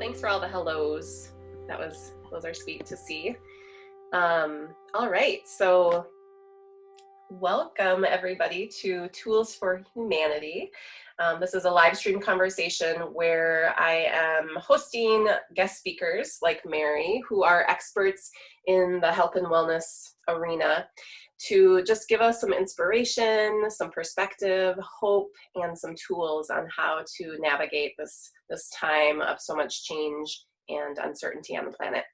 thanks for all the hellos. Those are sweet to see. All right, so welcome everybody to Tools for Humanity. This is a live stream conversation where I am hosting guest speakers like Mary, who are experts in the health and wellness arena, to just give us some inspiration, some perspective, hope, and some tools on how to navigate this time of so much change and uncertainty on the planet.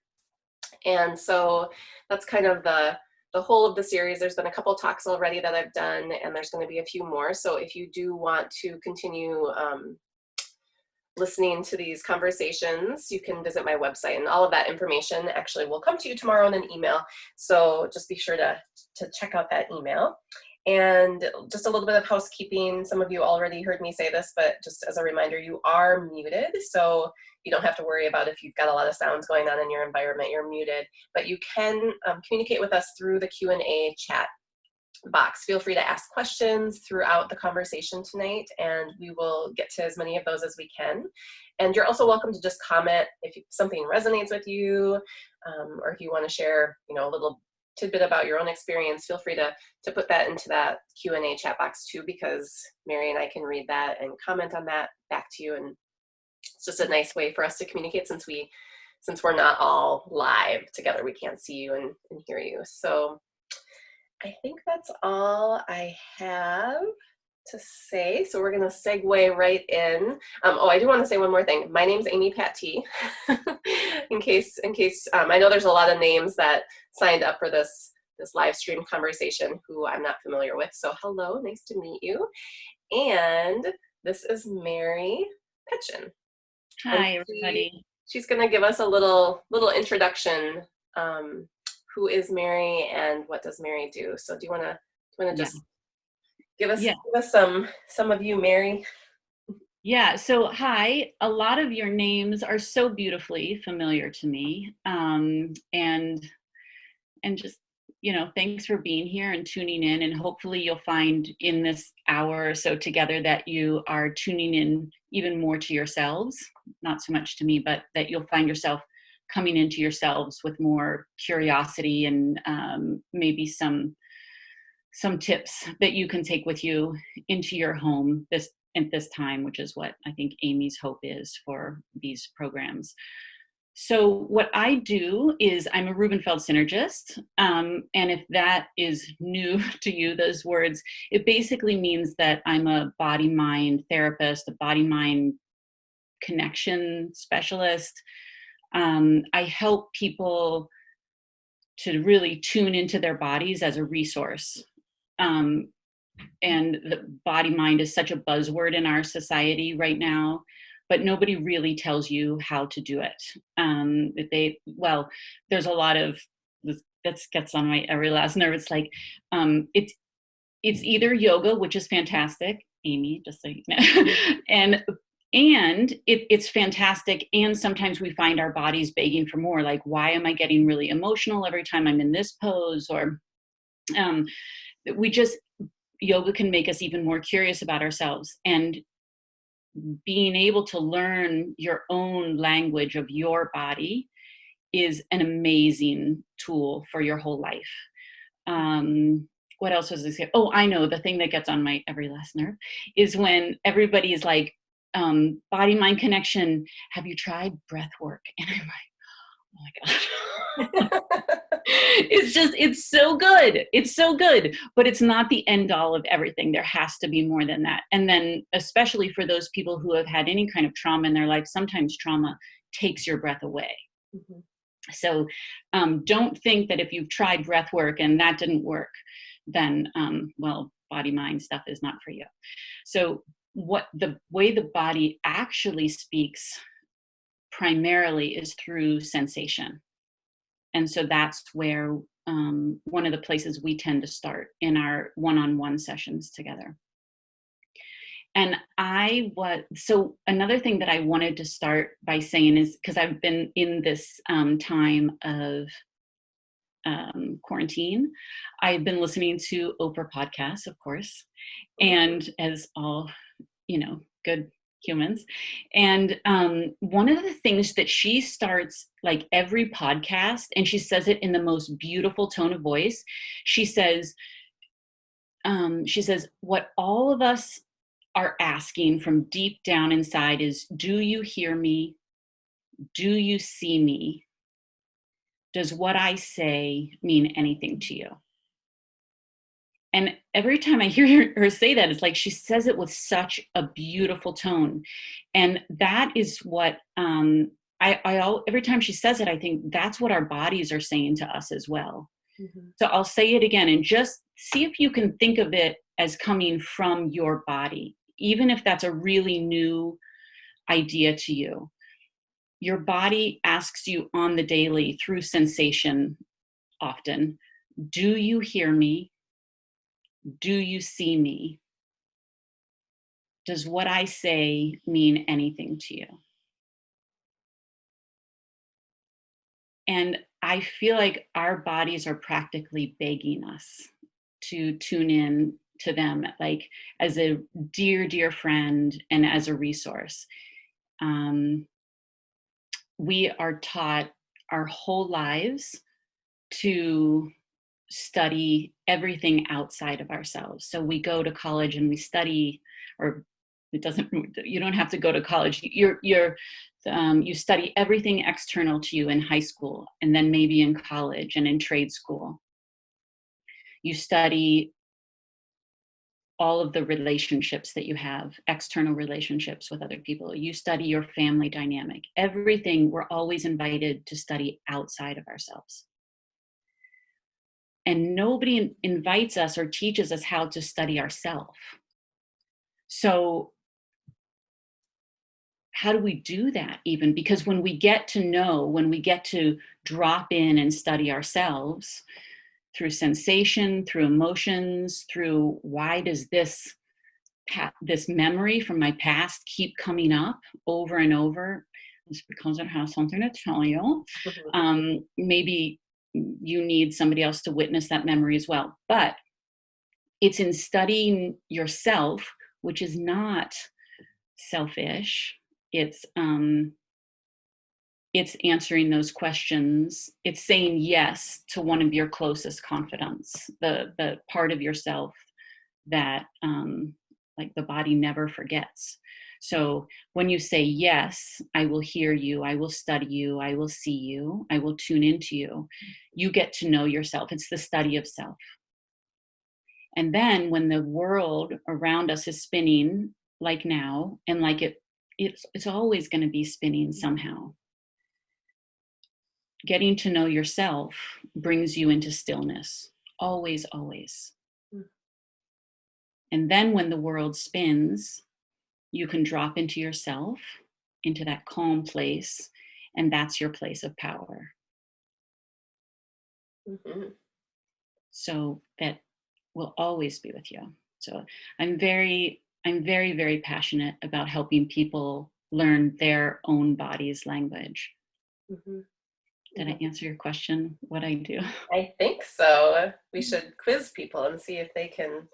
And so that's kind of the whole of the series. There's been a couple talks already that I've done, and there's going to be a few more. So if you do want to continue listening to these conversations, you can visit my website, and all of that information actually will come to you tomorrow in an email. So just be sure to check out that email. And just a little bit of housekeeping. Some of you already heard me say this, but just as a reminder, you are muted. So you don't have to worry about if you've got a lot of sounds going on in your environment, you're muted. But you can communicate with us through the Q&A chat box. Feel free to ask questions throughout the conversation tonight, and we will get to as many of those as we can. And you're also welcome to just comment if something resonates with you, or if you want to share, a little tidbit about your own experience. Feel free to put that into that Q&A chat box too, because Mary and I can read that and comment on that back to you. And it's just a nice way for us to communicate since we're not all live together. We can't see you and hear you. So I think that's all I have to say. So we're going to segue right in. I do want to say one more thing. My name's Amy Patee. in case I know there's a lot of names that signed up for this live stream conversation who I'm not familiar with. So hello, nice to meet you. And this is Mary Petschen. Hi, everybody. She's going to give us a little introduction. Who is Mary and what does Mary do? So do you want to just give us some of you, Mary? Yeah, so hi. A lot of your names are so beautifully familiar to me. And just, thanks for being here and tuning in. And hopefully you'll find in this hour or so together that you are tuning in even more to yourselves, not so much to me, but that you'll find yourself coming into yourselves with more curiosity and maybe some tips that you can take with you into your home at this time, which is what I think Amy's hope is for these programs. So what I do is I'm a Rubenfeld synergist. And if that is new to you, those words, it basically means that I'm a body-mind therapist, a body-mind connection specialist. I help people to really tune into their bodies as a resource. And the body-mind is such a buzzword in our society right now, but nobody really tells you how to do it. There's a lot of, that gets on my every last nerve. It's like, it's either yoga, which is fantastic, Amy, just so you know, and it's fantastic. And sometimes we find our bodies begging for more. Like, why am I getting really emotional every time I'm in this pose? Or yoga can make us even more curious about ourselves. And being able to learn your own language of your body is an amazing tool for your whole life. What else was I saying? Oh, I know, the thing that gets on my every last nerve is when everybody is like, body-mind connection, have you tried breath work? And I'm like, oh my God. It's so good. It's so good, but it's not the end all of everything. There has to be more than that. And then especially for those people who have had any kind of trauma in their life, sometimes trauma takes your breath away. Mm-hmm. So don't think that if you've tried breath work and that didn't work, then, body-mind stuff is not for you. So what the way the body actually speaks primarily is through sensation. And so that's where one of the places we tend to start in our one-on-one sessions together. And so another thing that I wanted to start by saying is, because I've been in this time of quarantine, I've been listening to Oprah podcasts, of course, and as all, good humans. And one of the things that she starts like every podcast, and she says it in the most beautiful tone of voice, she says, what all of us are asking from deep down inside is, do you hear me? Do you see me? Does what I say mean anything to you? And every time I hear her say that, it's like she says it with such a beautiful tone. And that is what every time she says it, I think that's what our bodies are saying to us as well. Mm-hmm. So I'll say it again, and just see if you can think of it as coming from your body, even if that's a really new idea to you. Your body asks you on the daily through sensation often, do you hear me? Do you see me? Does what I say mean anything to you? And I feel like our bodies are practically begging us to tune in to them, like as a dear, dear friend and as a resource. We are taught our whole lives to study everything outside of ourselves. So we go to college and we study, or you don't have to go to college. You study everything external to you in high school, and then maybe in college and in trade school. You study all of the relationships that you have, external relationships with other people. You study your family dynamic. Everything, we're always invited to study outside of ourselves. And nobody invites us or teaches us how to study ourselves. So how do we do that even? Because when we get to drop in and study ourselves through sensation, through emotions, through why does this memory from my past keep coming up over and over? It's because it has something to tell you. Maybe you need somebody else to witness that memory as well. But it's in studying yourself, which is not selfish. It's answering those questions. It's saying yes to one of your closest confidants, the part of yourself that like the body never forgets. So when you say yes, I will hear you, I will study you, I will see you, I will tune into you, you get to know yourself. It's the study of self. And then when the world around us is spinning like now, and like it's always going to be spinning somehow, getting to know yourself brings you into stillness. Always, always. And then when the world spins, you can drop into yourself, into that calm place, and that's your place of power. Mm-hmm. So that will always be with you. So I'm very, very passionate about helping people learn their own body's language. Mm-hmm. Did I answer your question, what I do? I think so. We should quiz people and see if they can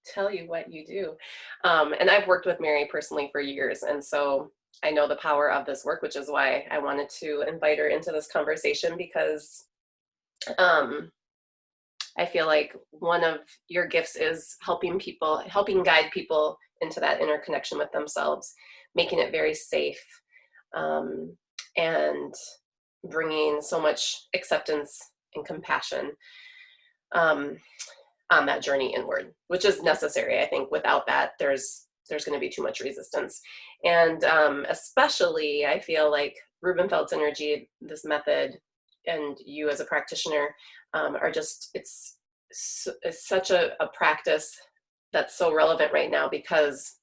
tell you what you do. And I've worked with Mary personally for years, and so I know the power of this work, which is why I wanted to invite her into this conversation, because I feel like one of your gifts is helping guide people into that inner connection with themselves, making it very safe, and bringing so much acceptance and compassion on that journey inward, which is necessary. I think without that, there's going to be too much resistance. And especially, I feel like Rubenfeld's energy, this method, and you as a practitioner are just, it's such a practice that's so relevant right now, because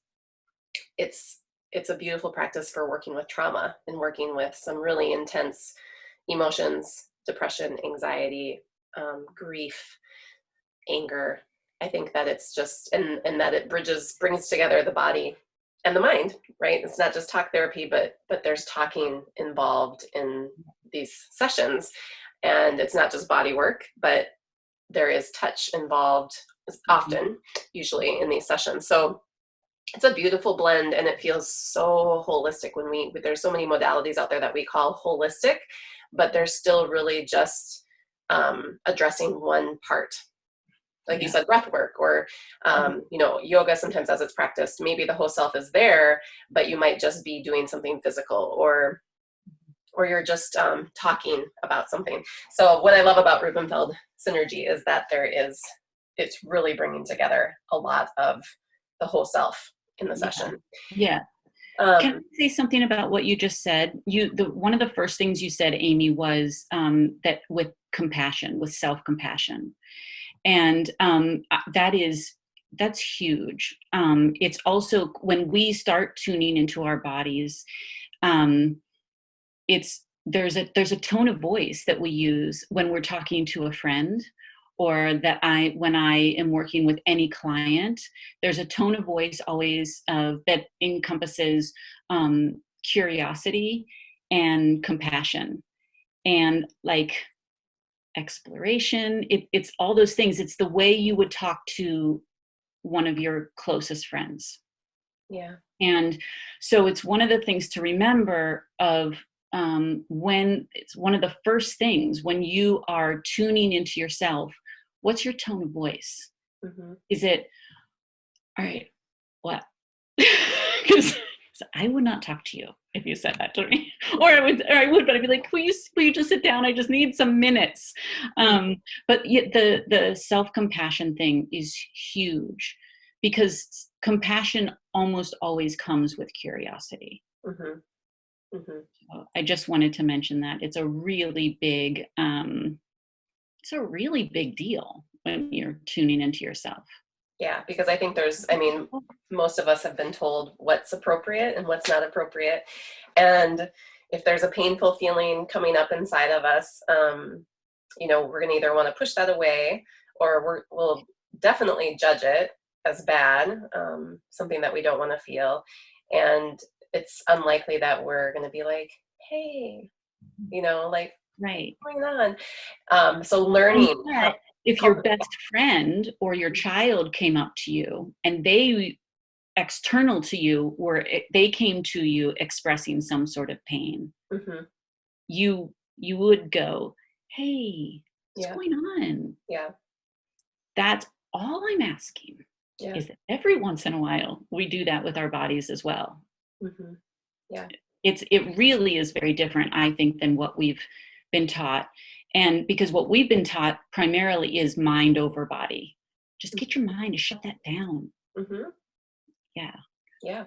it's a beautiful practice for working with trauma and working with some really intense emotions, depression, anxiety, grief, anger. I think that it's just, and that it brings together the body and the mind, right? It's not just talk therapy, but there's talking involved in these sessions, and it's not just body work, but there is touch involved often, usually in these sessions. So it's a beautiful blend, and it feels so holistic when there's so many modalities out there that we call holistic, but they're still really just addressing one part. Like you said, breath work, or yoga sometimes as it's practiced, maybe the whole self is there, but you might just be doing something physical, or you're just talking about something. So what I love about Rubenfeld Synergy is that it's really bringing together a lot of the whole self in the session. Yeah. Can I say something about what you just said? One of the first things you said, Amy, was that with compassion, with self-compassion. And that's huge. It's also when we start tuning into our bodies, there's a tone of voice that we use when we're talking to a friend, or when I am working with any client. There's a tone of voice always that encompasses curiosity and compassion, and like exploration. It's all those things. It's the way you would talk to one of your closest friends. Yeah. And so it's one of the things to remember of when it's one of the first things when you are tuning into yourself. What's your tone of voice? Mm-hmm. Is it, all right, what? Because I would not talk to you if you said that to me, or I would, but I'd be like, will you just sit down? I just need some minutes. But yet the self-compassion thing is huge, because compassion almost always comes with curiosity. Mm-hmm. Mm-hmm. So I just wanted to mention that it's a really big deal when you're tuning into yourself. Yeah, because I think most of us have been told what's appropriate and what's not appropriate. And if there's a painful feeling coming up inside of us, we're going to either want to push that away, or we'll definitely judge it as bad, something that we don't want to feel. And it's unlikely that we're going to be like, hey, right, what's going on? So learning. If your best friend or your child came up to you and they external to you they came to you expressing some sort of pain, mm-hmm. you would go, hey, what's going on? Yeah. That's all I'm asking. Yeah. Is that every once in a while we do that with our bodies as well. Mm-hmm. Yeah. It really is very different, I think, than what we've been taught. And because what we've been taught primarily is mind over body. Just get your mind to shut that down. Mm-hmm. Yeah. Yeah.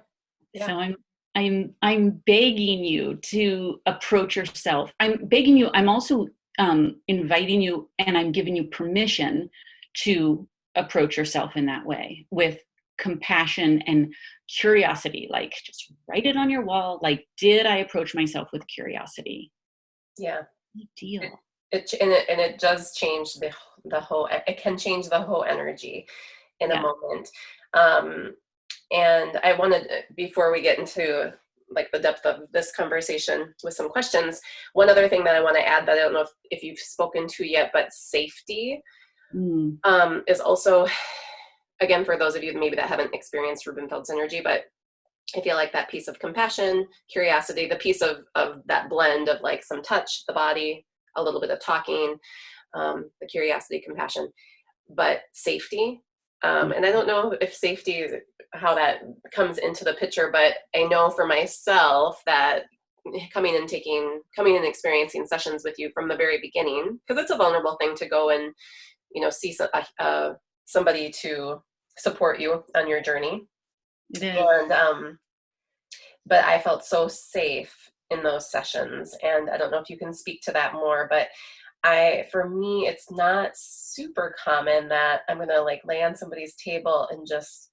Yeah. So I'm begging you to approach yourself. I'm begging you. I'm also inviting you, and I'm giving you permission to approach yourself in that way with compassion and curiosity. Like, just write it on your wall. Like, did I approach myself with curiosity? Yeah. Big deal. It does change the whole. It can change the whole energy in a moment. And I wanted, before we get into like the depth of this conversation with some questions, one other thing that I want to add that I don't know if you've spoken to yet, but safety is also, again, for those of you maybe that haven't experienced Rubenfeld Synergy, but I feel like that piece of compassion, curiosity, the piece of that blend of like some touch, the body, a little bit of talking, the curiosity, compassion, but safety. And I don't know if safety is how that comes into the picture, but I know for myself that coming and experiencing sessions with you from the very beginning, because it's a vulnerable thing to go and, see somebody to support you on your journey. It is. And, but I felt so safe in those sessions. And I don't know if you can speak to that more, but for me, it's not super common that I'm going to like lay on somebody's table and just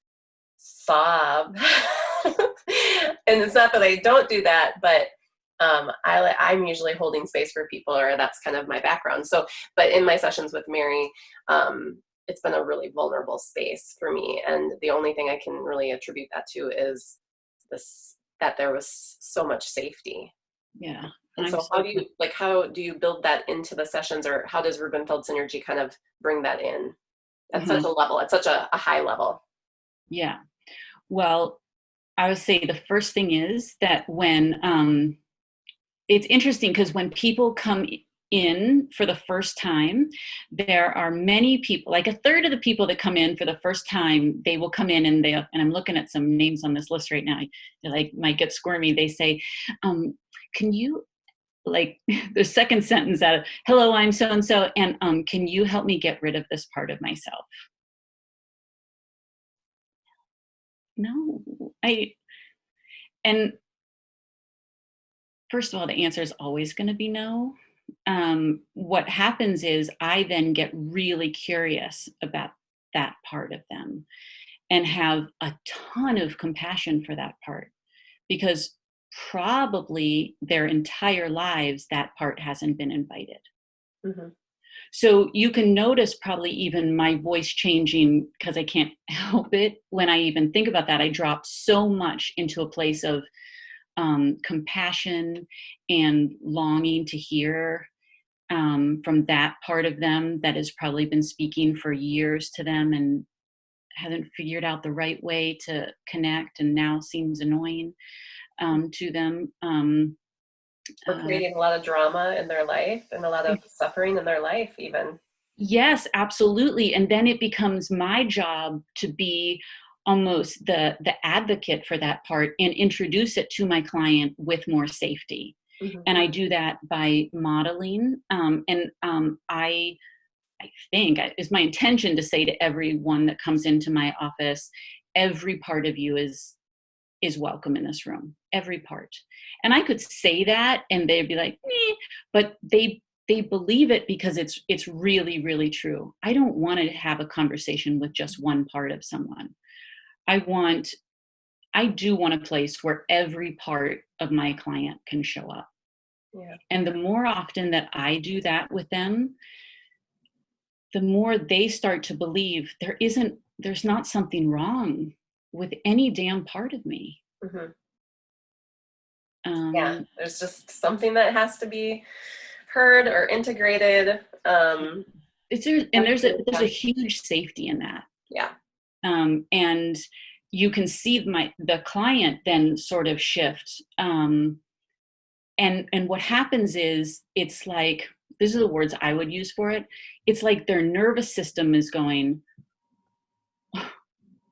sob. And it's not that I don't do that, but I'm usually holding space for people, or that's kind of my background. So, but in my sessions with Mary, it's been a really vulnerable space for me. And the only thing I can really attribute that to is that there was so much safety. Yeah. And so how do you build that into the sessions, or how does Rubenfeld Synergy kind of bring that in at such a level, at such a high level? Yeah. Well, I would say the first thing is that when it's interesting because when people come in for the first time, there are many people, like a third of the people that come in for the first time, they will come in and and I'm looking at some names on this list right now, they like might get squirmy. They say, can you, like the second sentence out of, hello, I'm so-and-so, and can you help me get rid of this part of myself? No, and first of all, the answer is always going to be no. What happens is I then get really curious about that part of them and have a ton of compassion for that part, because probably their entire lives that part hasn't been invited. Mm-hmm. So you can notice probably even my voice changing because I can't help it. When I even think about that, I drop so much into a place of compassion and longing to hear from that part of them that has probably been speaking for years to them and hasn't figured out the right way to connect and now seems annoying to them. We're creating a lot of drama in their life and a lot of suffering in their life even. Yes, absolutely. And then it becomes my job to be almost the advocate for that part and introduce it to my client with more safety. Mm-hmm. And I do that by modeling. I think it's my intention to say to everyone that comes into my office, every part of you is welcome in this room, every part. And I could say that and they'd be like, eh, but they believe it because it's really, really true. I don't want to have a conversation with just one part of someone. I do want a place where every part of my client can show up. Yeah. And the more often that I do that with them, the more they start to believe there's not something wrong with any damn part of me. Mm-hmm. Yeah, there's just something that has to be heard or integrated. There's a huge safety in that. Yeah. And you can see the client then sort of shift. And what happens is, it's like, these are the words I would use for it. It's like their nervous system is going,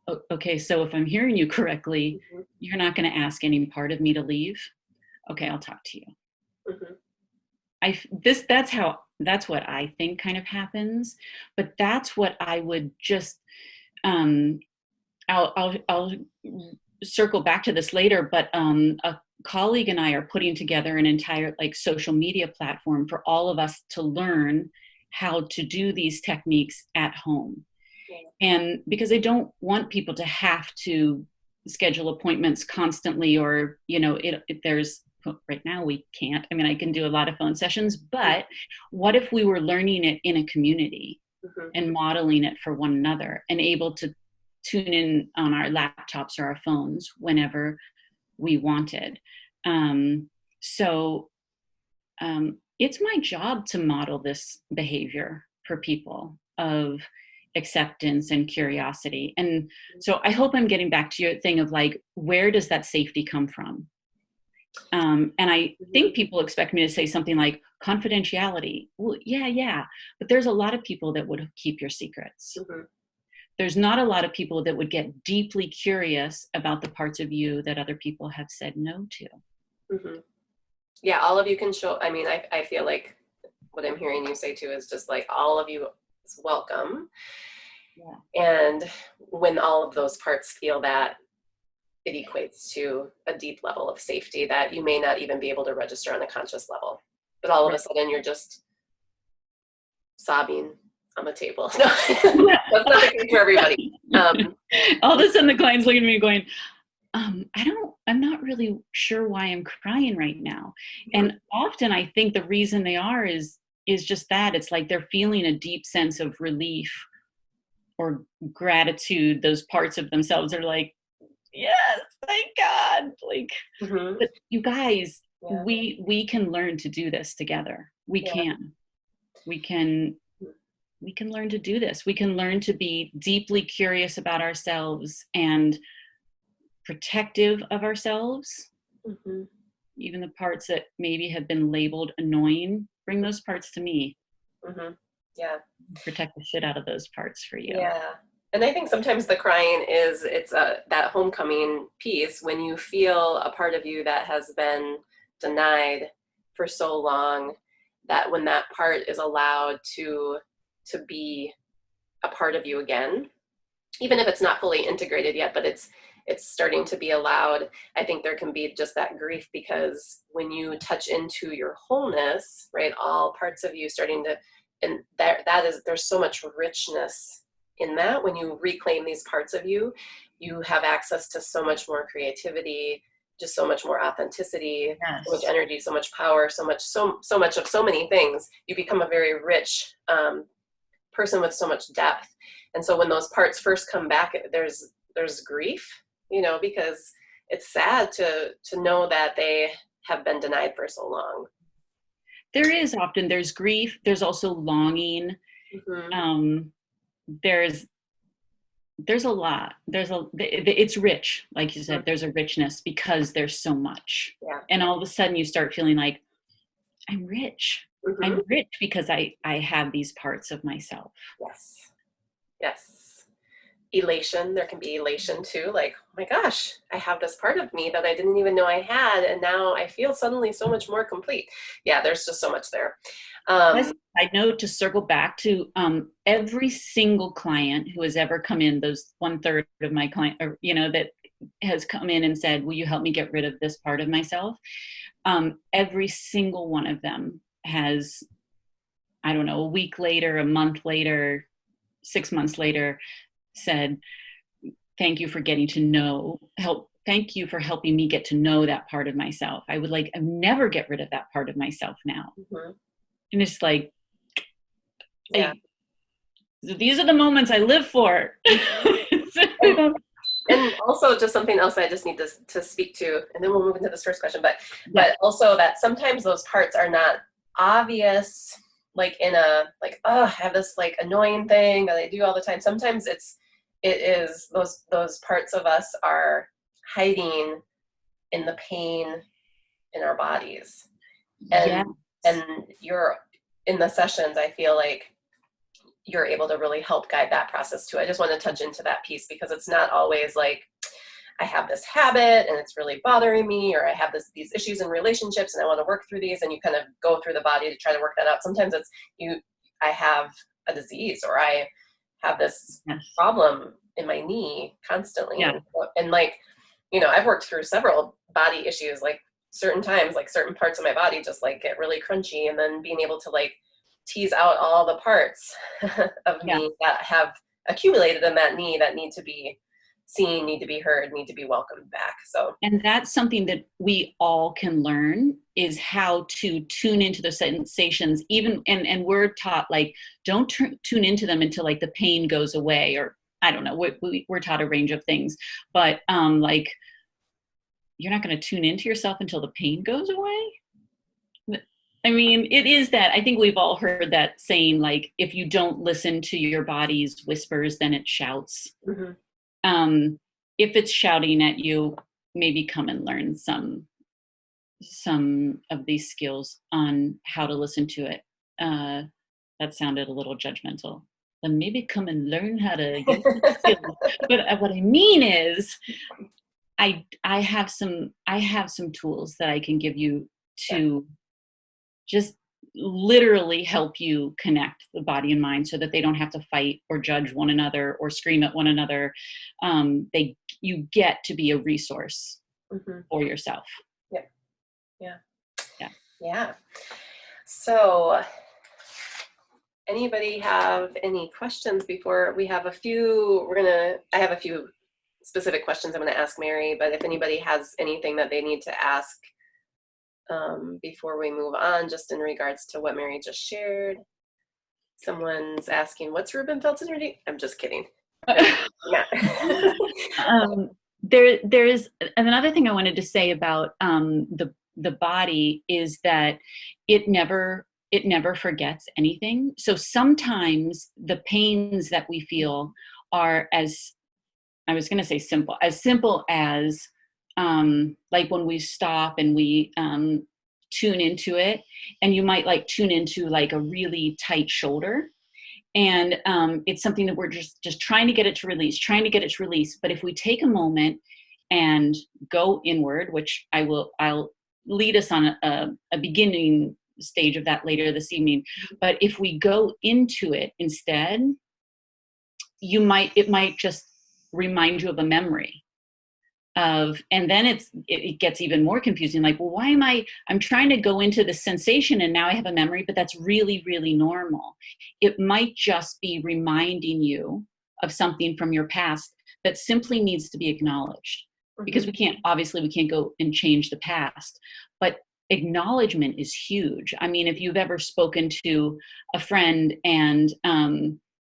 oh, okay, so if I'm hearing you correctly, mm-hmm. You're not going to ask any part of me to leave. Okay, I'll talk to you. Mm-hmm. That's what I think kind of happens, but that's what I would just, I'll circle back to this later, but a colleague and I are putting together an entire social media platform for all of us to learn how to do these techniques at home. Yeah. And because I don't want people to have to schedule appointments constantly, or, there's, right now we can't. I mean, I can do a lot of phone sessions, but what if we were learning it in a community mm-hmm. and modeling it for one another and able to tune in on our laptops or our phones whenever we wanted. It's my job to model this behavior for people of acceptance and curiosity. And so I hope I'm getting back to your thing of where does that safety come from? And I think people expect me to say something like confidentiality. Well, yeah. But there's a lot of people that would keep your secrets. Mm-hmm. There's not a lot of people that would get deeply curious about the parts of you that other people have said no to. Mm-hmm. Yeah, all of you can show. I mean, I feel like what I'm hearing you say too is just all of you is welcome. Yeah. And when all of those parts feel that, it equates to a deep level of safety that you may not even be able to register on a conscious level. But all of a sudden you're just sobbing on the table. No, that's not the case for everybody. All of a sudden the client's looking at me going, I'm not really sure why I'm crying right now. Mm-hmm. And often I think the reason they are is just that. It's like they're feeling a deep sense of relief or gratitude. Those parts of themselves are like, yes, thank God. Mm-hmm. But you guys, yeah. we can learn to do this together. We can learn to do this. We can learn to be deeply curious about ourselves and protective of ourselves. Mm-hmm. Even the parts that maybe have been labeled annoying, bring those parts to me. Mm-hmm. Yeah. Protect the shit out of those parts for you. Yeah. And I think sometimes the crying is that homecoming piece when you feel a part of you that has been denied for so long, that when that part is allowed to be a part of you again, even if it's not fully integrated yet, but it's starting to be allowed. I think there can be just that grief, because when you touch into your wholeness, right, all parts of you starting to, and that is, there's so much richness in that. When you reclaim these parts of you, you have access to so much more creativity, just so much more authenticity, Yes. so much energy, so much power, so much of so many things. You become a very rich person with so much depth. And so when those parts first come back, there's grief, because it's sad to know that they have been denied for so long. There's grief. There's also longing. Mm-hmm. There's a lot. It's rich. Like you said, Mm-hmm. there's a richness because there's so much. Yeah. And all of a sudden you start feeling like, I'm rich. Mm-hmm. I'm rich because I have these parts of myself. Yes. Yes. Elation. There can be elation too. Like, oh my gosh, I have this part of me that I didn't even know I had. And now I feel suddenly so much more complete. Yeah, there's just so much there. I know, to circle back to every single client who has ever come in, those 1/3 of my client, or, that has come in and said, will you help me get rid of this part of myself? Every single one of them has, I don't know, a week later, a month later, 6 months later, said, thank you for getting to know, thank you for helping me get to know that part of myself. I never get rid of that part of myself now. Mm-hmm. And it's like, yeah. These are the moments I live for. And also, just something else I just need to speak to, and then we'll move into this first question, but also that sometimes those parts are not obvious, like oh, I have this like annoying thing that I do all the time. Sometimes it is those parts of us are hiding in the pain in our bodies. And and you're in the sessions, I feel like you're able to really help guide that process too. I just want to touch into that piece, because it's not always like, I have this habit and it's really bothering me, or I have these issues in relationships and I want to work through these, and you kind of go through the body to try to work that out. Sometimes it's I have a disease, or I have this problem in my knee constantly. Yeah. And like, I've worked through several body issues, like certain times, like certain parts of my body just like get really crunchy, and then being able to like tease out all the parts of me that have accumulated in that knee that need to be seen, need to be heard, need to be welcomed back. So, and that's something that we all can learn, is how to tune into the sensations, even, and we're taught like, don't tune into them until like the pain goes away, or I don't know, we're taught a range of things, but like, you're not going to tune into yourself until the pain goes away. I mean, it is that. I think we've all heard that saying, like, if you don't listen to your body's whispers, then it shouts. Mm-hmm. If it's shouting at you, maybe come and learn some of these skills on how to listen to it. That sounded a little judgmental. Then maybe come and learn how to use the skills. But what I mean is, I have some tools that I can give you to just literally help you connect the body and mind, so that they don't have to fight or judge one another or scream at one another. You get to be a resource for yourself. Yeah. So, anybody have any questions before we have a few? I have a few specific questions I'm going to ask Mary, but if anybody has anything that they need to ask before we move on, just in regards to what Mary just shared. Someone's asking, what's Rubenfeld syndrome? I'm just kidding. There is another thing I wanted to say about the body, is that it never forgets anything. So sometimes the pains that we feel are as I was going to say simple as like when we stop and we tune into it, and you might like tune into like a really tight shoulder. And it's something that we're just trying to get it to release. But if we take a moment and go inward, which I'll lead us on a beginning stage of that later this evening. But if we go into it instead, it might just remind you of a memory and then it gets even more confusing. Like, well, I'm trying to go into the sensation and now I have a memory, but that's really, really normal. It might just be reminding you of something from your past that simply needs to be acknowledged, because we can't go and change the past, but acknowledgement is huge. I mean, if you've ever spoken to a friend and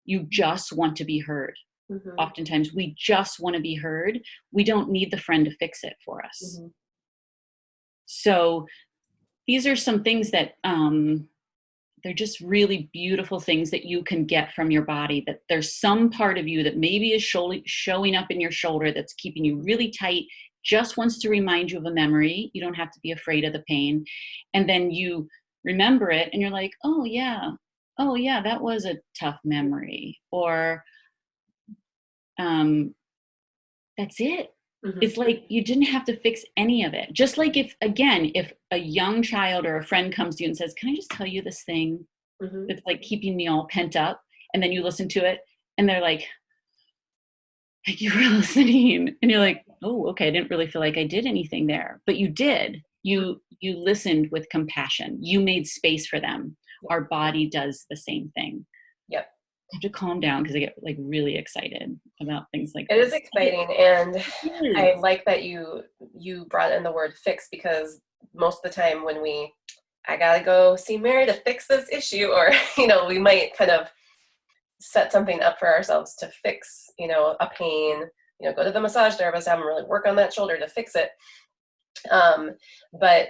you just want to be heard, oftentimes we just want to be heard. We don't need the friend to fix it for us. So these are some things that they're just really beautiful things that you can get from your body, that there's some part of you that maybe is showing up in your shoulder that's keeping you really tight, just wants to remind you of a memory. You don't have to be afraid of the pain. And then you remember it and you're like, oh yeah, that was a tough memory. Or that's it. It's like you didn't have to fix any of it. Just like if a young child or a friend comes to you and says, can I just tell you this thing that's like keeping me all pent up? And then you listen to it and they're like you were listening and you're like, oh, okay, I didn't really feel like I did anything there. But you did. You listened with compassion. You made space for them. Our body does the same thing. Yep. I have to calm down because I get like really excited about things like it this. It is exciting, and I like that you brought in the word fix, because most of the time when I gotta go see Mary to fix this issue, or we might kind of set something up for ourselves to fix a pain, go to the massage therapist, have them really work on that shoulder to fix it. But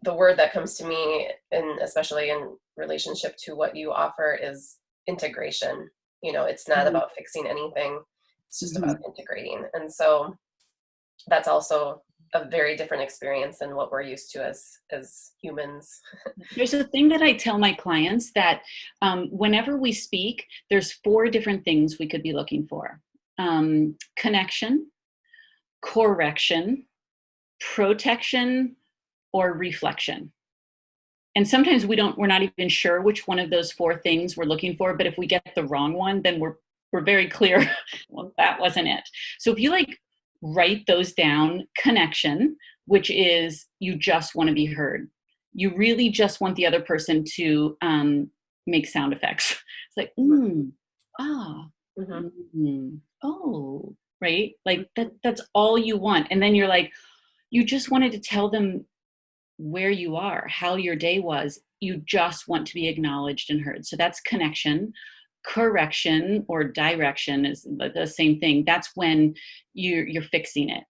the word that comes to me, and especially in relationship to what you offer, is integration. It's not about fixing anything. It's just about integrating. And so that's also a very different experience than what we're used to as humans. There's a thing that I tell my clients that whenever we speak, there's 4 different things we could be looking for. Connection, correction, protection, or reflection. And sometimes we're not even sure which one of those 4 things we're looking for. But if we get the wrong one, then we're very clear, well, that wasn't it. So if you write those down, connection, which is you just want to be heard. You really just want the other person to make sound effects. It's like, oh, right? Like that's all you want. And then you're like, you just wanted to tell them where you are, how your day was. You just want to be acknowledged and heard. So that's connection. Correction or direction is the same thing. That's when you're fixing it.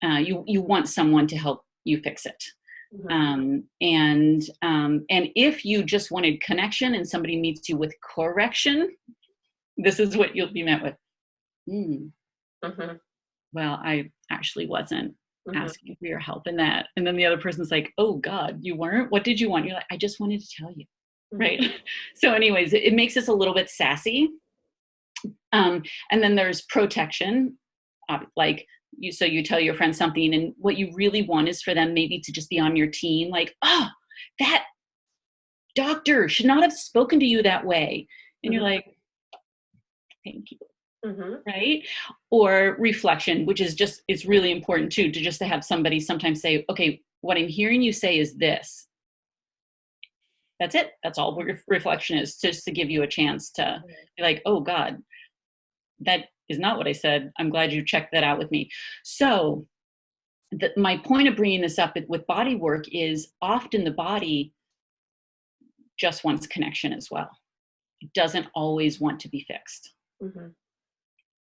You want someone to help you fix it. And if you just wanted connection and somebody meets you with correction, this is what you'll be met with. Well, I actually wasn't asking for your help in that. And then the other person's like, oh God, you weren't? What did you want? You're like, I just wanted to tell you. Right. So anyways, it makes us a little bit sassy. And then there's protection, so you tell your friend something, and what you really want is for them maybe to just be on your team. Like, oh, that doctor should not have spoken to you that way. And you're like, thank you. Right. Or reflection, which is it's really important too, to have somebody sometimes say, okay, what I'm hearing you say is this. That's it. That's all reflection is, just to give you a chance to be like, oh God, that is not what I said. I'm glad you checked that out with me. So my point of bringing this up with body work is often the body just wants connection as well. It doesn't always want to be fixed.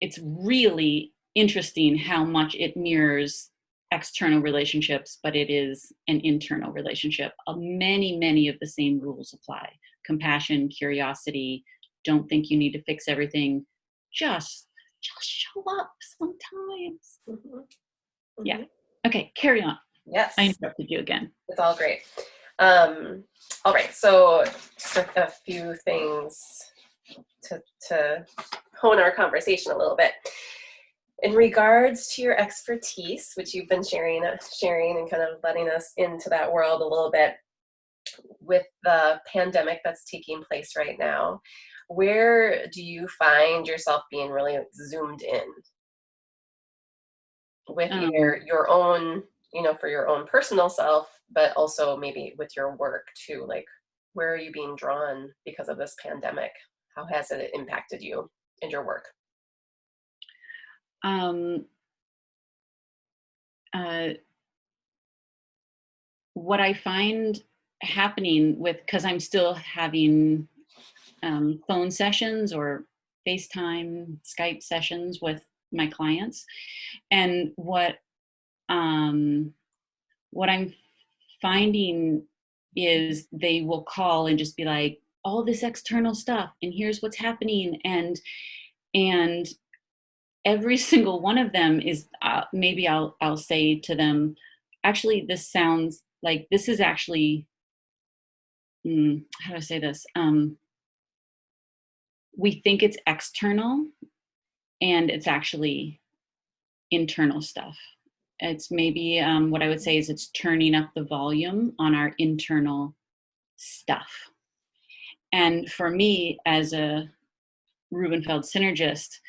It's really interesting how much it mirrors external relationships, but it is an internal relationship. Many of the same rules apply. Compassion, curiosity, don't think you need to fix everything. Just just show up sometimes. Mm-hmm. Mm-hmm. Yeah. Okay, carry on. Yes. I interrupted you again. It's all great. All right, so just a few things to hone our conversation a little bit. In regards to your expertise, which you've been sharing and kind of letting us into that world a little bit, with the pandemic that's taking place right now, where do you find yourself being really zoomed in with either your own, for your own personal self, but also maybe with your work too? Like, where are you being drawn because of this pandemic? How has it impacted you and your work? What I find happening because I'm still having phone sessions or FaceTime, Skype sessions with my clients, and what I'm finding is they will call and just be like, all this external stuff, and here's what's happening, and every single one of them is maybe I'll say to them, actually, this sounds like this is actually how do I say this? We think it's external, and it's actually internal stuff. It's maybe what I would say is it's turning up the volume on our internal stuff. And for me, as a Rubenfeld synergist,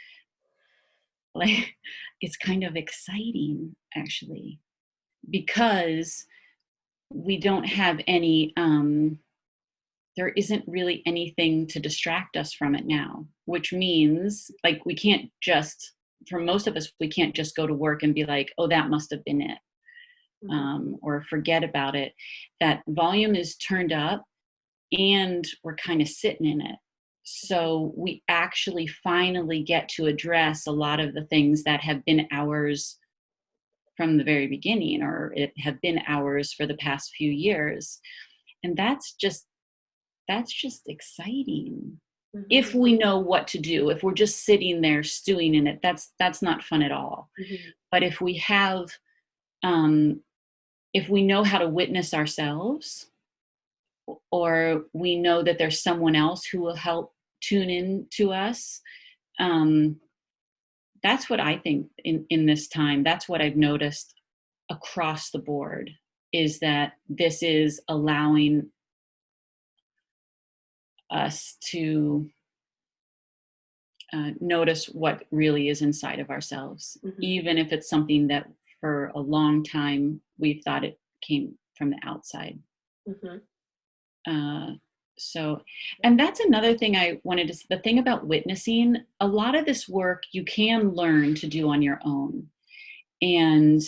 like, it's kind of exciting, actually, because we don't have any there isn't really anything to distract us from it now, which means, like, we can't just, for most of us, we can't just go to work and be like, oh, that must have been it, or forget about it. That volume is turned up and we're kind of sitting in it. So we actually finally get to address a lot of the things that have been ours from the very beginning, or it have been ours for the past few years. And that's just exciting. Mm-hmm. If we know what to do. If we're just sitting there stewing in it, that's not fun at all. Mm-hmm. But if we have if we know how to witness ourselves, or we know that there's someone else who will help tune in to us, that's what I think in this time, that's what I've noticed across the board, is that this is allowing us to notice what really is inside of ourselves, mm-hmm. even if it's something that for a long time we've thought it came from the outside. Mm-hmm. So, and that's another thing I wanted to, the thing about witnessing, a lot of this work you can learn to do on your own. And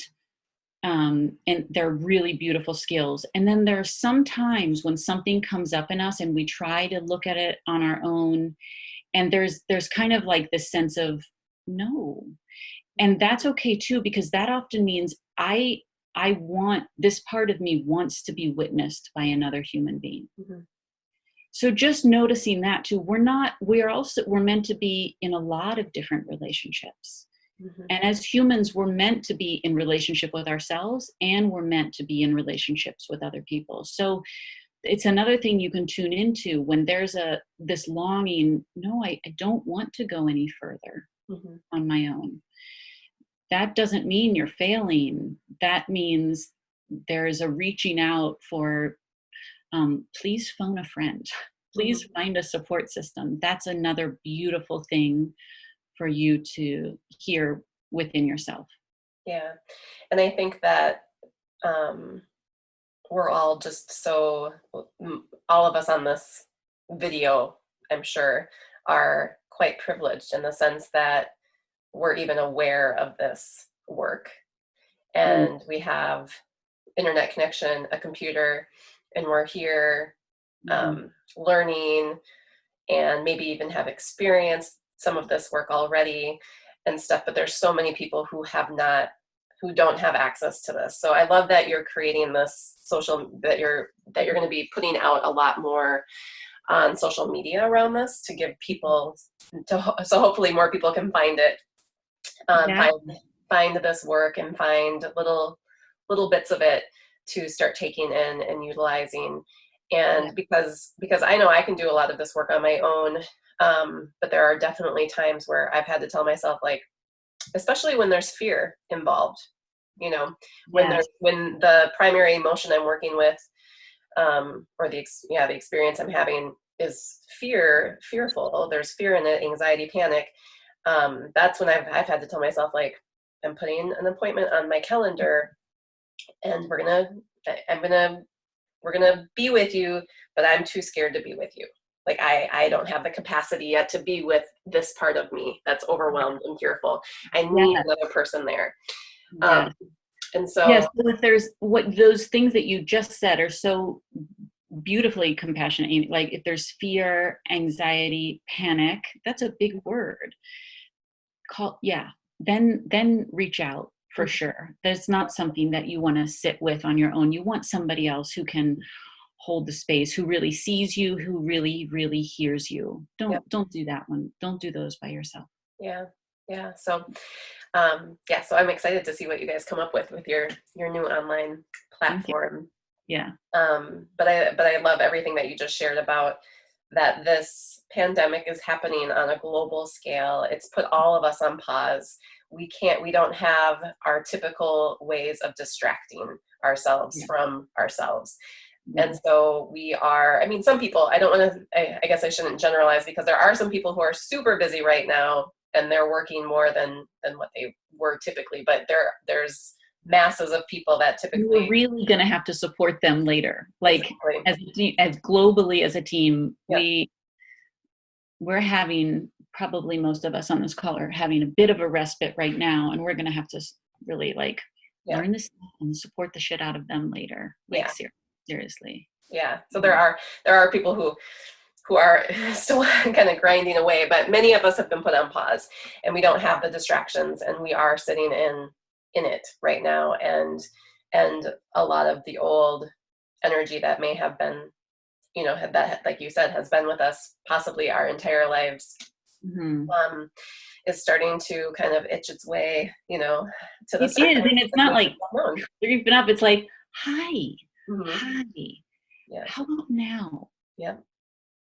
they're really beautiful skills. And then there are some times when something comes up in us and we try to look at it on our own, and there's kind of like this sense of no. And that's okay too, because that often means I want, this part of me wants to be witnessed by another human being. Mm-hmm. So just noticing that too, we're meant to be in a lot of different relationships. Mm-hmm. And as humans, we're meant to be in relationship with ourselves, and we're meant to be in relationships with other people. So it's another thing you can tune into when there's this longing, no, I don't want to go any further mm-hmm. on my own. That doesn't mean you're failing. That means there is a reaching out for, please phone a friend. Please mm-hmm. find a support system. That's another beautiful thing for you to hear within yourself. Yeah. And I think that we're all just so, all of us on this video, I'm sure, are quite privileged in the sense that we're even aware of this work. And we have internet connection, a computer, and we're here learning, and maybe even have experienced some of this work already and stuff, but there's so many people who don't have access to this. So I love that you're creating this that you're going to be putting out a lot more on social media around this to give people so hopefully more people can find it Yeah. Find this work and find little bits of it to start taking in and utilizing. Yeah. And because I know I can do a lot of this work on my own, but there are definitely times where I've had to tell myself, like, especially when there's fear involved, you know, Yes. when the primary emotion I'm working with, or the experience I'm having is fearful. There's fear in it, anxiety, panic. That's when I've had to tell myself, like, I'm putting an appointment on my calendar, and I'm gonna we're gonna be with you, but I'm too scared to be with you. Like, I don't have the capacity yet to be with this part of me that's overwhelmed and fearful. I need Yeah. another person there. Um, Yes. and Yes. so, So if there's what those things that you just said are so beautifully compassionate, Amy. Like if there's fear, anxiety, panic, that's a big word. Yeah, then reach out for sure. That's not something that you want to sit with on your own. You want somebody else who can hold the space, who really sees you, who really hears you. yep, Don't do that one. Don't do those by yourself. yeah, yeah. So, so I'm excited to see what you guys come up with your new online Thank you. platform. Yeah. But I love everything that you just shared about that. This pandemic is happening on a global scale. It's put all of us on pause. We don't have our typical ways of distracting ourselves Yeah. from ourselves. Yeah. And so we are, I mean, some people, I don't want to, I guess I shouldn't generalize, because there are some people who are super busy right now and they're working more than what they were typically, but there's masses of people that We're typically. really going to have to support them later. Like Exactly. as a team, as globally as a team, Yep. we're having, probably most of us on this call are having a bit of a respite right now, and we're going to have to really like Yeah. learn this and support the shit out of them later. Like Yeah. seriously. Yeah. So there are people who are still kind of grinding away, but many of us have been put on pause, and we don't have the distractions, and we are sitting in it right now, and a lot of the old energy that may have been, that, like you said, has been with us possibly our entire lives, Mm-hmm. is starting to kind of itch its way, to the It is, surface. and it's not like Unknown. you're even up. It's like, hi, Mm-hmm. hi. Yeah. How about now? Yeah.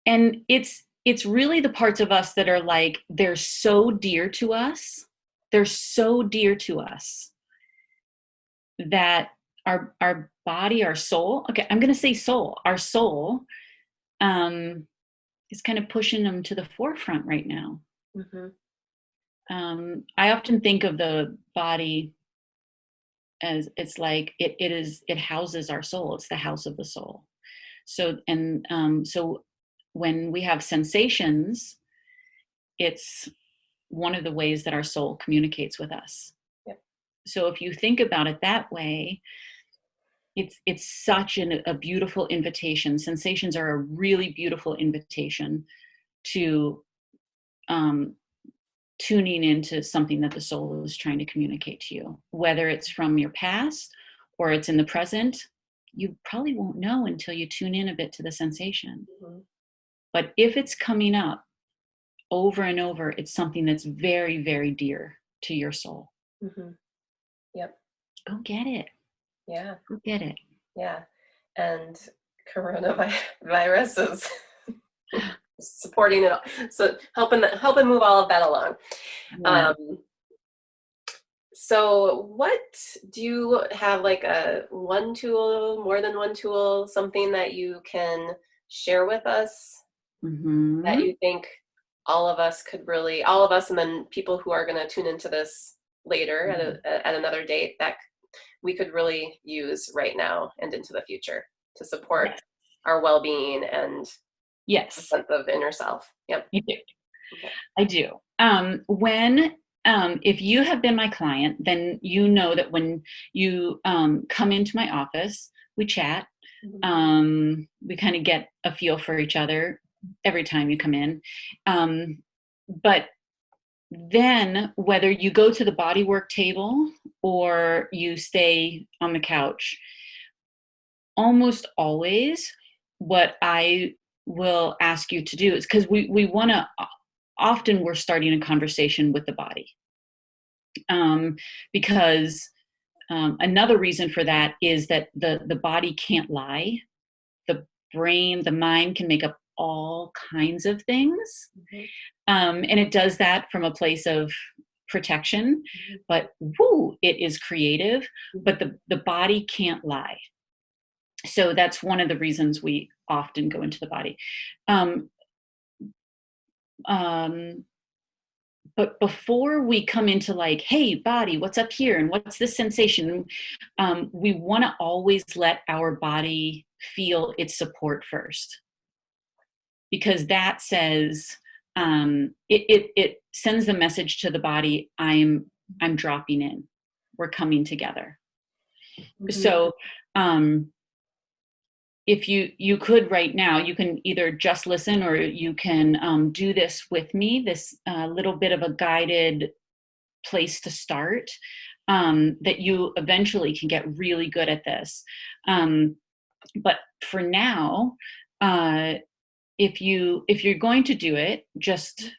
And it's really the parts of us that are like, they're so dear to us. They're so dear to us that our body, our soul, okay, I'm going to say soul, our soul, is kind of pushing them to the forefront right now. Mm-hmm. I often think of the body as, it's like it houses our soul. It's the house of the soul. So when we have sensations, it's one of the ways that our soul communicates with us. Yep. So if you think about it that way, it's such a beautiful invitation. Sensations are a really beautiful invitation to um, tuning into something that the soul is trying to communicate to you, whether it's from your past or it's in the present. You probably won't know until you tune in a bit to the sensation. Mm-hmm. But if it's coming up over and over, it's something that's very dear to your soul. Mm-hmm. Yep. Go get it. Yeah. Go get it. Yeah. And coronavirus is supporting it, so helping move all of that along. Yeah. So what do you have, like a one tool, more than one tool, something that you can share with us that Mm-hmm. you think all of us, and then people who are going to tune into this later at another date, that we could really use right now and into the future to support Yes. our well-being and a Yes. sense of inner self? Yep. You do. Okay. I do. When if you have been my client, then you know that when you come into my office, we chat. We kind of get a feel for each other every time you come in. But then, whether you go to the bodywork table or you stay on the couch, almost always what I will ask you to do is, because we want to, often we're starting a conversation with the body. Because another reason for that is that the body can't lie. The brain, the mind can make up all kinds of things. And it does that from a place of protection, but woo, it is creative, but the body can't lie. So that's one of the reasons we often go into the body. Um, um, but before we come into like, hey, body, what's up here? And what's this sensation? We want to always let our body feel its support first. Because that says, it sends the message to the body, I'm dropping in. We're coming together. So if you could right now, you can either just listen or you can do this with me, this little bit of a guided place to start, that you eventually can get really good at this. But for now, if you're going to do it, just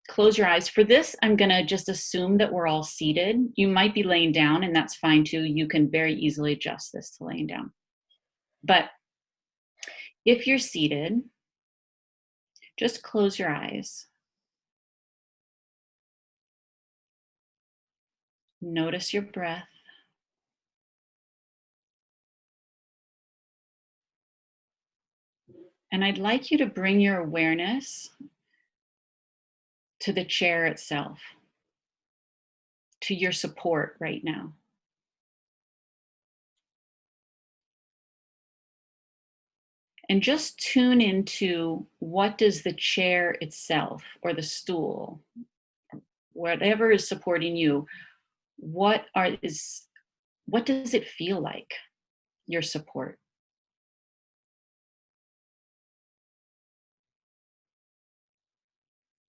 close your eyes. For this, I'm going to just assume that we're all seated. You might be laying down, and that's fine too. You can very easily adjust this to laying down. But if you're seated, just close your eyes. Notice your breath. And I'd like you to bring your awareness to the chair itself, to your support right now. And just tune into, what does the chair itself or the stool, whatever is supporting you, what does it feel like, your support?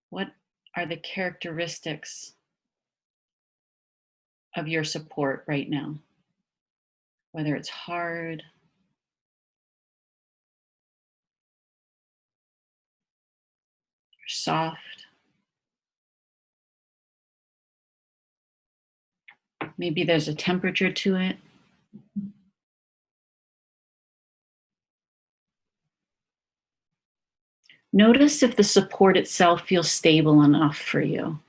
What are the characteristics of your support right now? Whether it's hard, or soft. Maybe there's a temperature to it. Notice if the support itself feels stable enough for you.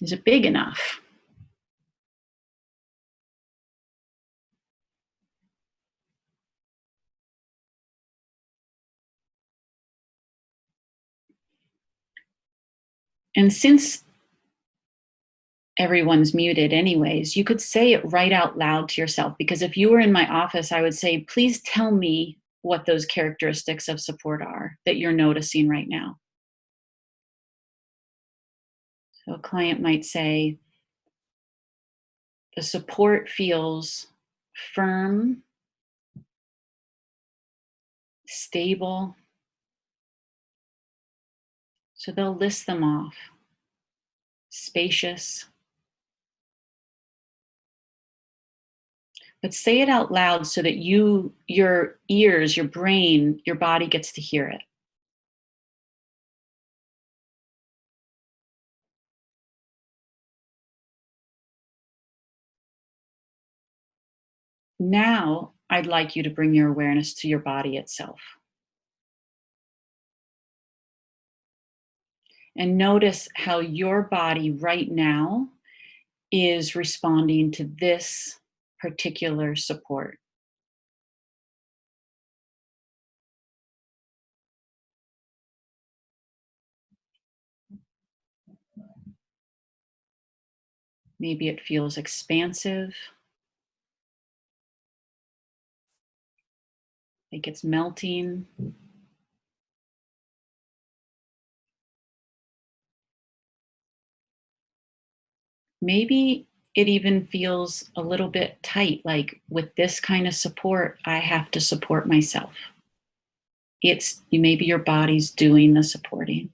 Is it big enough? And since everyone's muted anyways, you could say it right out loud to yourself, because if you were in my office, I would say, please tell me what those characteristics of support are that you're noticing right now. So a client might say, the support feels firm, stable. So they'll list them off. Spacious. But say it out loud so that your ears, your brain, your body gets to hear it. Now, I'd like you to bring your awareness to your body itself. And notice how your body right now is responding to this particular support. Maybe it feels expansive, like it's melting. Maybe it even feels a little bit tight, like with this kind of support, I have to support myself. Maybe your body's doing the supporting.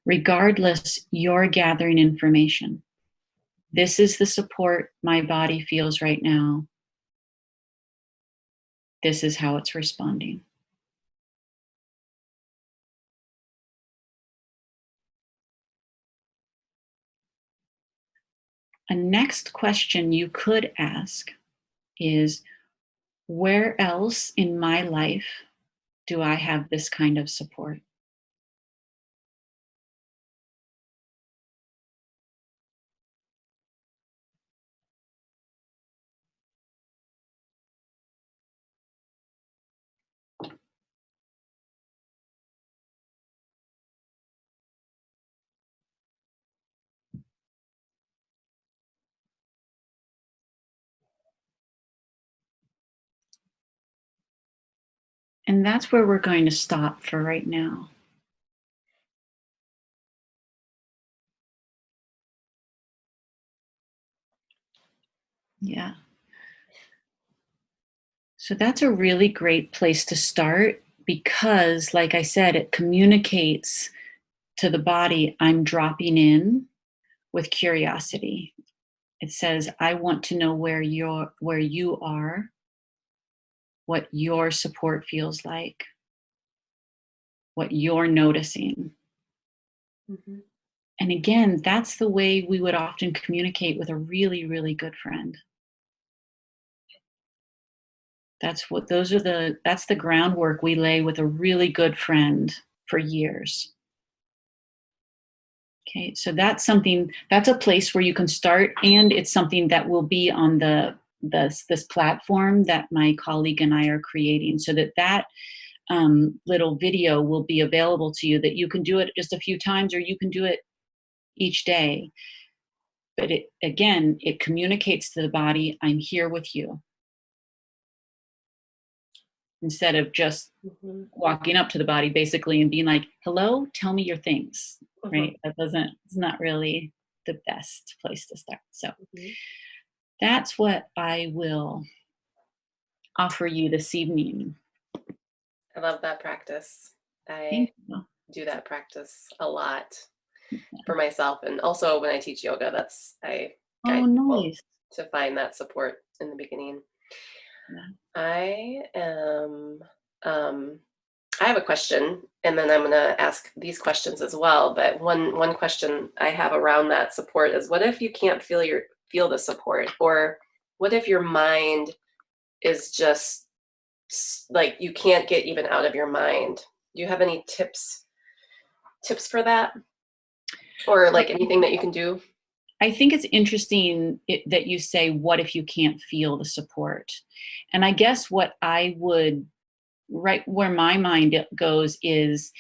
Regardless, you're gathering information. This is the support my body feels right now. This is how it's responding. A next question you could ask is, where else in my life do I have this kind of support? And that's where we're going to stop for right now. Yeah. So that's a really great place to start because, like I said, it communicates to the body, I'm dropping in with curiosity. It says, I want to know where you are, what your support feels like, what you're noticing. Mm-hmm. And again, that's the way we would often communicate with a really, really good friend. That's the groundwork we lay with a really good friend for years. Okay, so that's a place where you can start, and it's something that will be on this platform that my colleague and I are creating, so that little video will be available to you, that you can do it just a few times or you can do it each day. But it communicates to the body, I'm here with you, instead of just Mm-hmm. walking up to the body basically and being like, hello, tell me your things, Mm-hmm. right? It's not really the best place to start. So Mm-hmm. that's what I will offer you this evening. I love that practice. Thank I you. do that practice a lot for myself, and also when I teach yoga, I Oh, guide people nice. to find that support in the beginning. Yeah. I am I have a question, and then I'm going to ask these questions as well. But one question I have around that support is, what if you can't feel the support, or what if your mind is just like you can't get even out of your mind? Do you have any tips for that, or like anything that you can do? I think it's interesting that you say, what if you can't feel the support? And I guess what I would, right where my mind goes is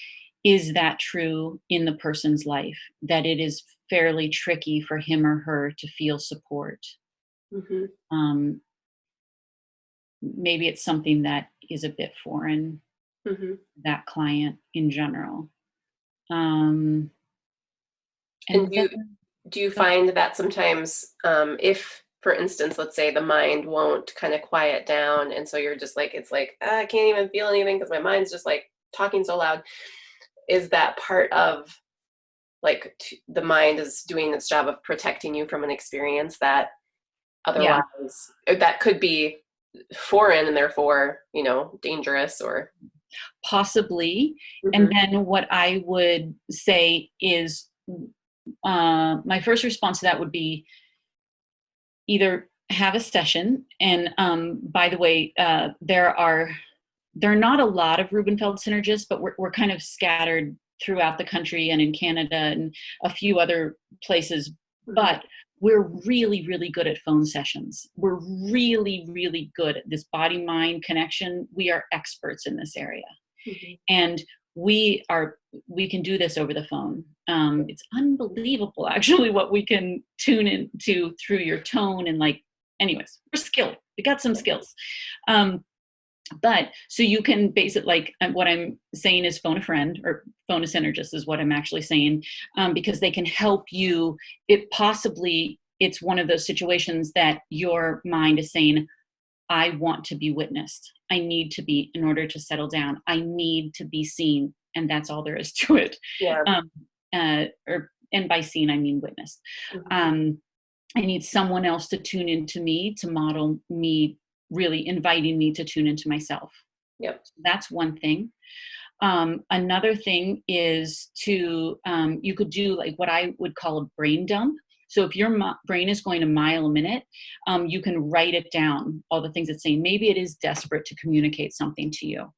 that true in the person's life, that it is fairly tricky for him or her to feel support? Mm-hmm. Um, Maybe it's something that is a bit foreign, Mm-hmm. that client in general. Um, And and then, do you find that sometimes, if, for instance, let's say the mind won't kind of quiet down, and so you're just like, it's like, "Ah, I can't even feel anything because my mind's just like talking so loud." Is that part of like the mind is doing its job of protecting you from an experience that yeah, otherwise that could be foreign and therefore, dangerous or? possibly. And Mhm. then what I would say is, my first response to that would be either have a session. And by the way, there are not a lot of Rubenfeld synergists, but we're kind of scattered throughout the country and in Canada and a few other places. Mhm. But we're really, really good at phone sessions. We're really, really good at this body-mind connection. We are experts in this area. Mhm. And we can do this over the phone. It's unbelievable, actually, what we can tune into through your tone and anyways, we're skilled. We got some skills. But so you can base it what I'm saying is phone a friend or phone a synergist is what I'm actually saying, because they can help you. It's one of those situations that your mind is saying, I want to be witnessed. I need to be, in order to settle down, I need to be seen. And that's all there is to it. Yeah. And by seen, I mean witnessed. Mhm. I need someone else to tune into me, to model me, really inviting me to tune into myself. Yep. That's one thing. Another thing is you could do like what I would call a brain dump. So if your brain is going a mile a minute, you can write it down, all the things it's saying. Maybe it is desperate to communicate something to you.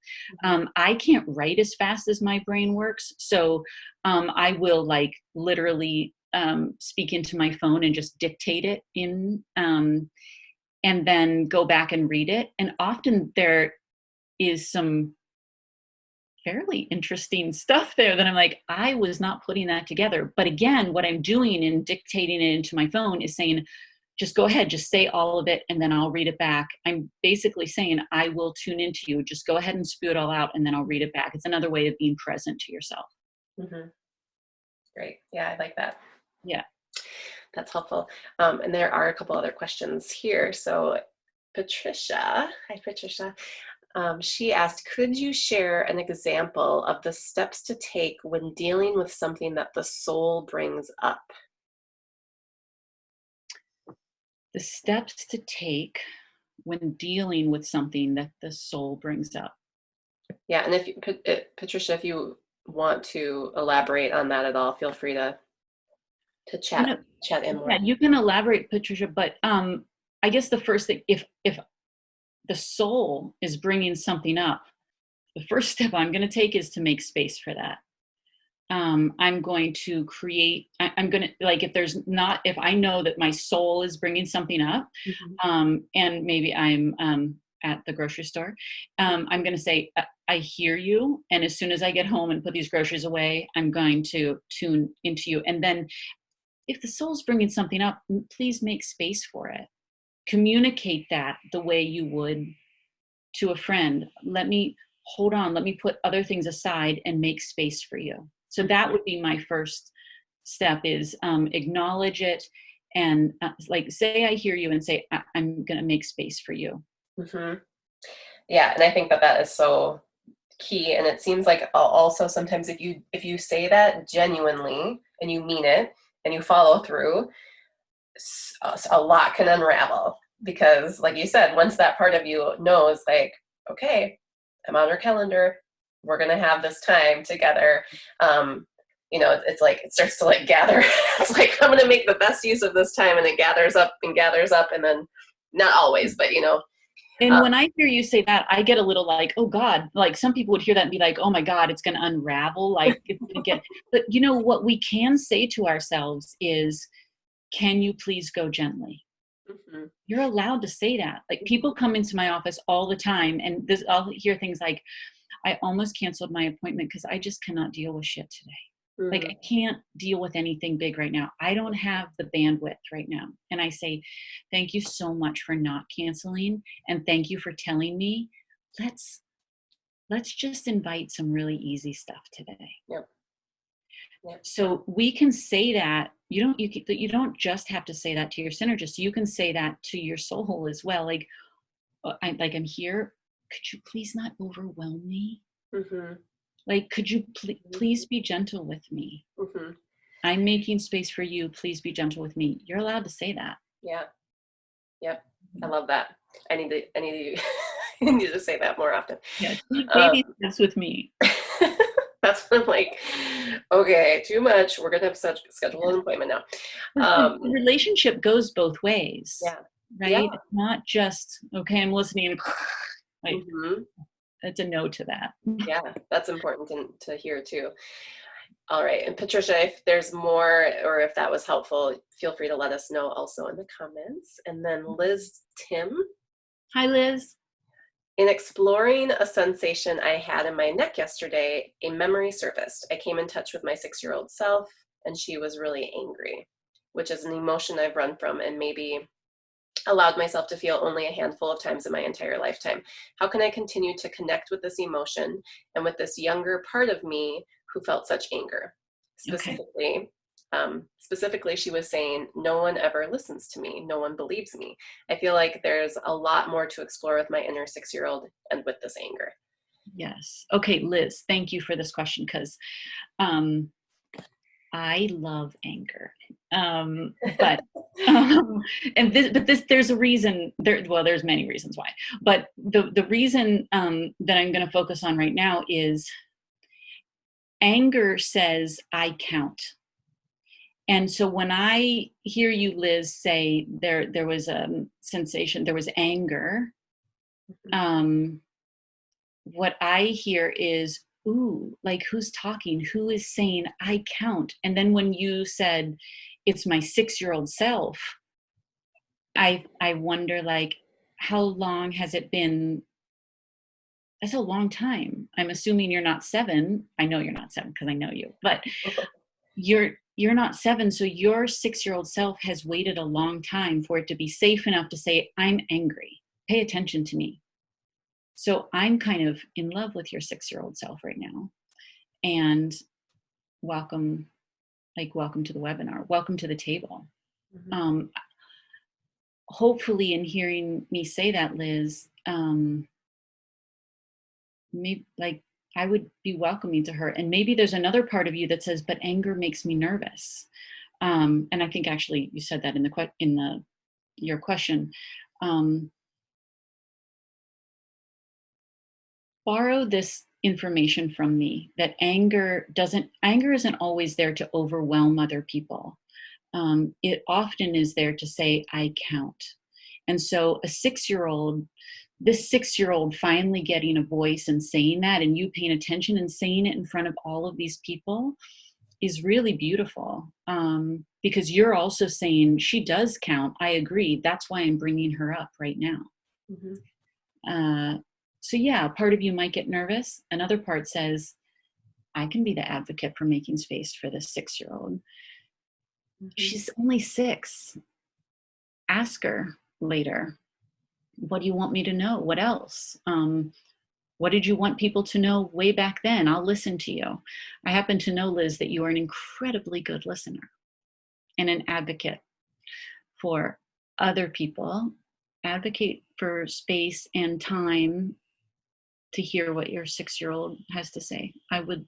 I can't write as fast as my brain works. So I will like literally speak into my phone and just dictate it in, and then go back and read it. And often there is some fairly interesting stuff there that I'm like, I was not putting that together. But again, what I'm doing in dictating it into my phone is saying, just go ahead, just say all of it, and then I'll read it back. I'm basically saying, I will tune into you. Just go ahead and spew it all out, and then I'll read it back. It's another way of being present to yourself. Mm-hmm. Great. Yeah, I like that. Yeah. That's helpful. And there are a couple other questions here. So Patricia, hi Patricia. She asked, could you share an example of the steps to take when dealing with something that the soul brings up? The steps to take when dealing with something that the soul brings up. Yeah, and Patricia, if you want to elaborate on that at all, feel free to chat in more. Yeah, you can elaborate, Patricia, but I guess the first thing, if the soul is bringing something up, the first step I'm going to take is to make space for that. I'm going to create, I'm going to, like, if I know that my soul is bringing something up, and maybe I'm at the grocery store, I'm going to say, I hear you. And as soon as I get home and put these groceries away, I'm going to tune into you. And then if the soul's bringing something up, please make space for it. Communicate that the way you would to a friend. Let me put other things aside and make space for you. So that would be my first step, is acknowledge it and like say I hear you, and say I'm going to make space for you. Mm-hmm. Yeah, and I think that is so key. And it seems like also sometimes if you say that genuinely and you mean it and you follow through, a lot can unravel, because like you said, once that part of you knows, like, okay, I'm on her calendar, we're going to have this time together. It's like, it starts to like gather. It's like, I'm going to make the best use of this time. And it gathers up. And then not always, but And when I hear you say that, I get a little like, oh God, like some people would hear that and be like, oh my God, it's going to unravel. Like it's going to get, but what we can say to ourselves is, can you please go gently? Mm-hmm. You're allowed to say that. Like people come into my office all the time, and I'll hear things like, I almost canceled my appointment because I just cannot deal with shit today. Mm-hmm. Like I can't deal with anything big right now. I don't have the bandwidth right now. And I say, thank you so much for not canceling. And thank you for telling me, let's just invite some really easy stuff today. Yep. So we can say that. You don't just have to say that to your synergist. You can say that to your soul as well. Like, I'm here. Could you please not overwhelm me? Mm-hmm. Like, could you please be gentle with me? Mm-hmm. I'm making space for you. Please be gentle with me. You're allowed to say that. Yeah. Yep. I love that. I need to I need to say that more often. Yeah. Baby steps with me. That's when I'm like, okay, too much. We're going to have schedule an appointment now. The relationship goes both ways. Yeah. Right? Yeah. It's not just, okay, I'm listening. Like, mm-hmm. It's a no to that. Yeah, that's important to hear too. All right. And Patricia, if there's more, or if that was helpful, feel free to let us know also in the comments. And then Liz Tim. Hi, Liz. In exploring a sensation I had in my neck yesterday, a memory surfaced. I came in touch with my 6-year-old self, and she was really angry, which is an emotion I've run from and maybe allowed myself to feel only a handful of times in my entire lifetime. How can I continue to connect with this emotion and with this younger part of me who felt such anger? Specifically, she was saying, no one ever listens to me. No one believes me. I feel like there's a lot more to explore with my inner 6-year-old and with this anger. Yes. Okay, Liz, thank you for this question, because I love anger. But there's a reason there. Well, there's many reasons why, but the reason that I'm going to focus on right now is anger says I count. And so when I hear you, Liz, say there was a sensation, there was anger, what I hear is, ooh, like who's talking? Who is saying I count? And then when you said it's my 6-year-old self, I wonder, like, how long has it been? That's a long time. I'm assuming you're not 7. I know you're not 7 because I know you, but you're not 7, so your 6-year-old self has waited a long time for it to be safe enough to say, I'm angry, pay attention to me. So I'm kind of in love with your 6-year-old self right now. And welcome to the webinar, welcome to the table. Hopefully in hearing me say that, Liz, maybe, like, I would be welcoming to her. And maybe there's another part of you that says, but anger makes me nervous. And I think actually you said that in your question. Borrow this information from me, that anger isn't always there to overwhelm other people. It often is there to say, I count. And so this 6-year-old finally getting a voice and saying that, and you paying attention and saying it in front of all of these people, is really beautiful. Because you're also saying, she does count. I agree. That's why I'm bringing her up right now. So yeah, part of you might get nervous. Another part says, I can be the advocate for making space for this 6-year-old. She's only 6. Ask her later, what do you want me to know? What else? What did you want people to know way back then? I'll listen to you. I happen to know, Liz, that you are an incredibly good listener and an advocate for other people. Advocate for space and time to hear what your 6-year-old has to say. I would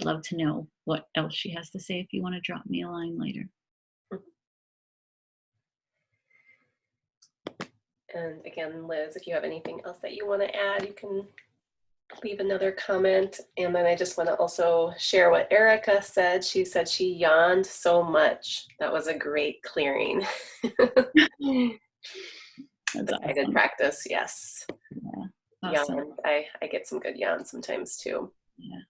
love to know what else she has to say if you want to drop me a line later. And again, Liz, if you have anything else that you want to add, you can leave another comment. And then I just want to also share what Erica said. She said she yawned so much. That was a great clearing. That's awesome. Good practice, yes. Yeah, awesome. Yawn. I get some good yawns sometimes too. Yeah.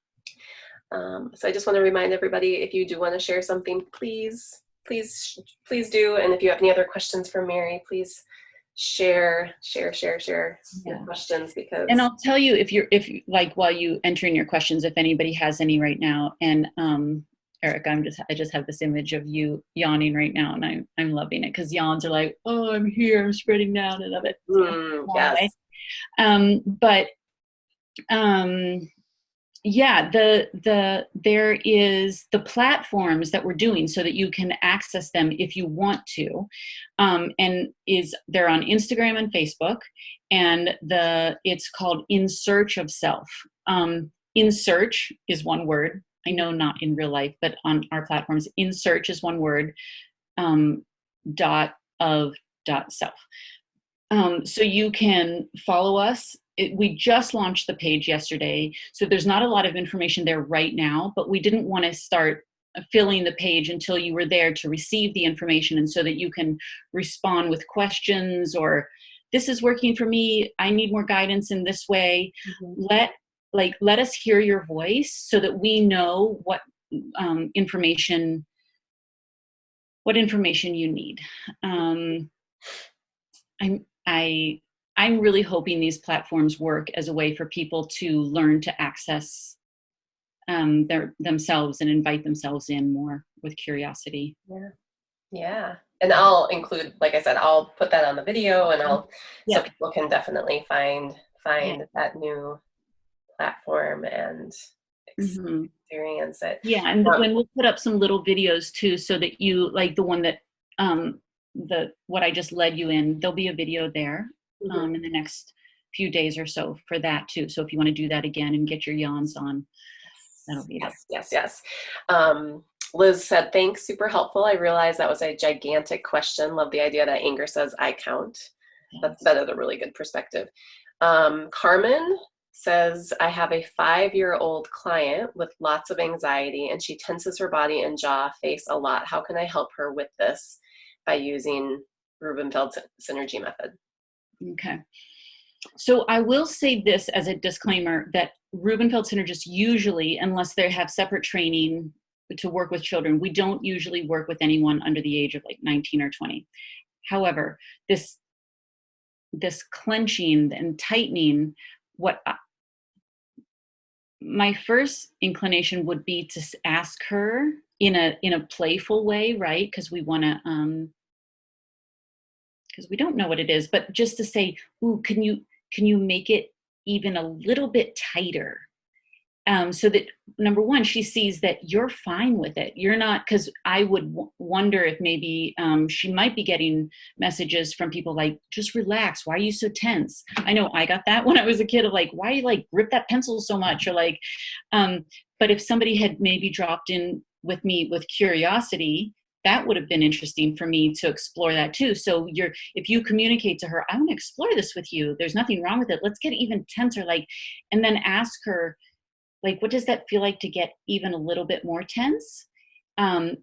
So I just want to remind everybody, if you do want to share something, please do. And if you have any other questions for Mary, please share your questions, because. And I'll tell you, if like, while you enter in your questions, if anybody has any right now, and Eric, I just have this image of you yawning right now, and I'm loving it, because yawns are like, oh, I'm here, I'm spreading down. I love it. Yes. Yeah, there is the platforms that we're doing so that you can access them if you want to, and they're on Instagram and Facebook, and it's called In Search of Self. In Search is one word. I know not in real life, but on our platforms, In Search is one word. .self. So you can follow us. We just launched the page yesterday, so there's not a lot of information there right now, but we didn't want to start filling the page until you were there to receive the information, and so that you can respond with questions, or this is working for me, I need more guidance in this way. Let us hear your voice so that we know what information you need. I'm really hoping these platforms work as a way for people to learn to access themselves and invite themselves in more with curiosity. Yeah. And I'll include, like I said, I'll put that on the video, and so people can definitely find that new platform and experience it. Yeah, and when we'll put up some little videos too, so that you, like the one that what I just led you in, there'll be a video there in the next few days or so for that too. So if you want to do that again and get your yawns on, that'll be there. Yes. Liz said, thanks, super helpful. I realized that was a gigantic question. Love the idea that anger says I count. That is a really good perspective. Carmen says, I have a 5-year-old client with lots of anxiety and she tenses her body and jaw, face a lot. How can I help her with this by using Rubenfeld synergy method? Okay. So I will say this as a disclaimer, that Rubenfeld synergists usually, unless they have separate training to work with children, we don't usually work with anyone under the age of like 19 or 20. However, this clenching and tightening, my first inclination would be to ask her in a playful way, right? Because we want to, because we don't know what it is, but just to say, ooh, can you make it even a little bit tighter? So that, number one, she sees that you're fine with it. You're not, because I would wonder if maybe she might be getting messages from people like, just relax. Why are you so tense? I know I got that when I was a kid, of like, why you like grip that pencil so much? Or like, but if somebody had maybe dropped in with me with curiosity, that would have been interesting for me to explore that too. So if you communicate to her, I want to explore this with you. There's nothing wrong with it. Let's get even tenser. Like, and then ask her, like, what does that feel like to get even a little bit more tense? And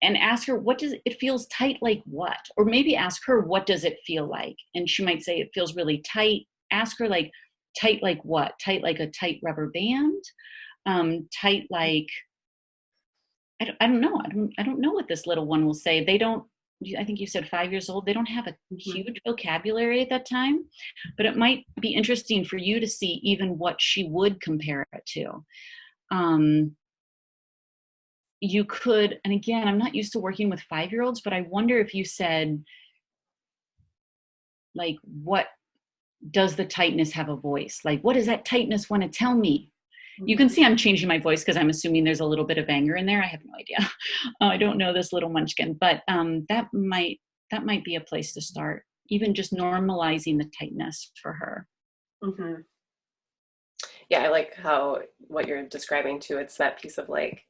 ask her, what does it feels tight like what? Or maybe ask her, what does it feel like? And she might say, it feels really tight. Ask her, like, tight like what? Tight like a tight rubber band? Tight like, I don't know. I don't know what this little one will say. They don't, I think you said 5 years old. They don't have a huge vocabulary at that time, but it might be interesting for you to see even what she would compare it to. You could, and again, I'm not used to working with 5-year-olds, but I wonder if you said, like, what does the tightness have a voice? Like, what does that tightness want to tell me? You can see I'm changing my voice because I'm assuming there's a little bit of anger in there. I have no idea. I don't know this little munchkin, but that might be a place to start. Even just normalizing the tightness for her. Mm-hmm. Yeah, I like what you're describing too. It's that piece of like,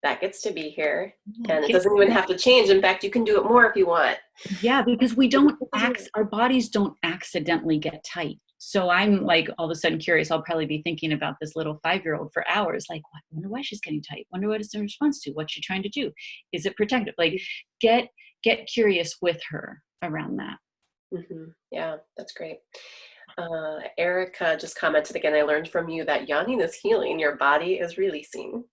that gets to be here, and it doesn't even have to change. In fact, you can do it more if you want. Yeah, because our bodies don't accidentally get tight. So I'm like, all of a sudden curious. I'll probably be thinking about this little 5-year-old for hours. Like, I wonder why she's getting tight. Wonder what it's in response to. What's she trying to do? Is it protective? Like, get curious with her around that. Mm-hmm. Yeah, that's great. Erica just commented again, I learned from you that yawning is healing. Your body is releasing.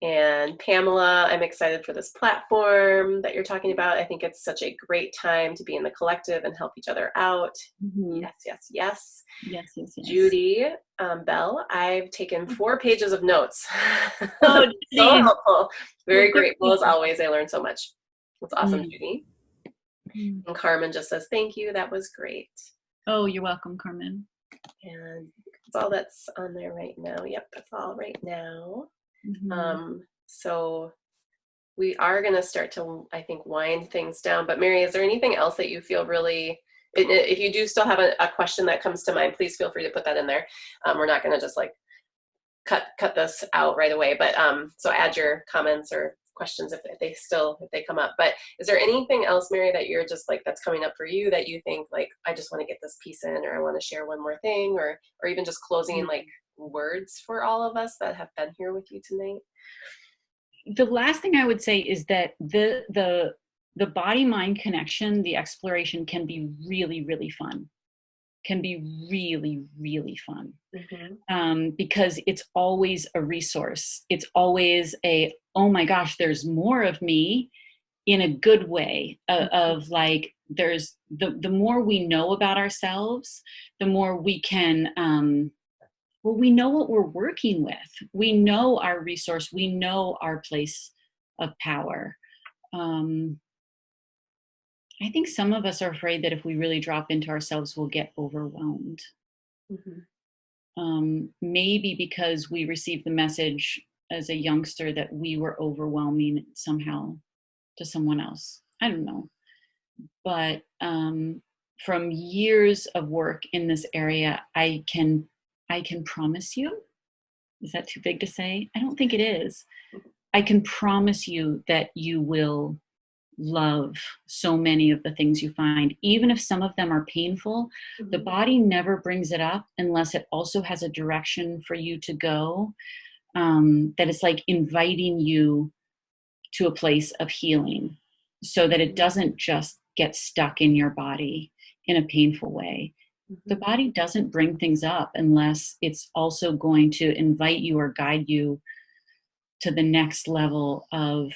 And Pamela, I'm excited for this platform that you're talking about. I think it's such a great time to be in the collective and help each other out. Mm-hmm. Yes, yes, yes. Yes, yes, yes. Judy Bell, I've taken 4 pages of notes. Oh, so helpful. Very grateful as always. I learned so much. That's awesome, Judy. And Carmen just says, thank you. That was great. Oh, you're welcome, Carmen. And that's all that's on there right now. Yep, that's all right now. So we are going to start to, I think, wind things down. But Mary, is there anything else that you feel really, if you do still have a question that comes to mind, please feel free to put that in there. We're not going to just like cut this out right away, but so add your comments or questions if they come up. But is there anything else, Mary, that you're just like, that's coming up for you that you think like, I just want to get this piece in, or I want to share one more thing, or even just closing like words for all of us that have been here with you tonight? The last thing I would say is that the body-mind connection, the exploration can be really, really fun. Can be really, really fun. Because it's always a resource. It's always oh my gosh, there's more of me, in a good way, of like, there's the more we know about ourselves, the more we can, well, we know what we're working with. We know our resource. We know our place of power. I think some of us are afraid that if we really drop into ourselves, we'll get overwhelmed. Maybe because we received the message as a youngster that we were overwhelming somehow to someone else. I don't know. But from years of work in this area, I can promise you, is that too big to say? I don't think it is. I can promise you that you will love so many of the things you find. Even if some of them are painful, the Mhm. body never brings it up unless it also has a direction for you to go, that it's like inviting you to a place of healing so that it Mhm. doesn't just get stuck in your body in a painful way. The Mhm. body doesn't bring things up unless it's also going to invite you or guide you to the next level of,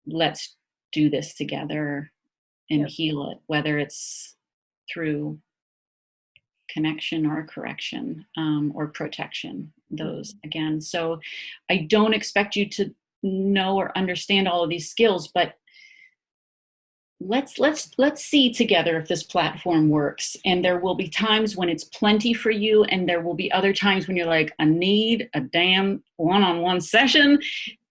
let's do this together and Yep. heal it, whether it's through connection or correction, or protection, those Mhm. again. So I don't expect you to know or understand all of these skills, but let's see together if this platform works. And there will be times when it's plenty for you, and there will be other times when you're like, I need a damn one-on-one session.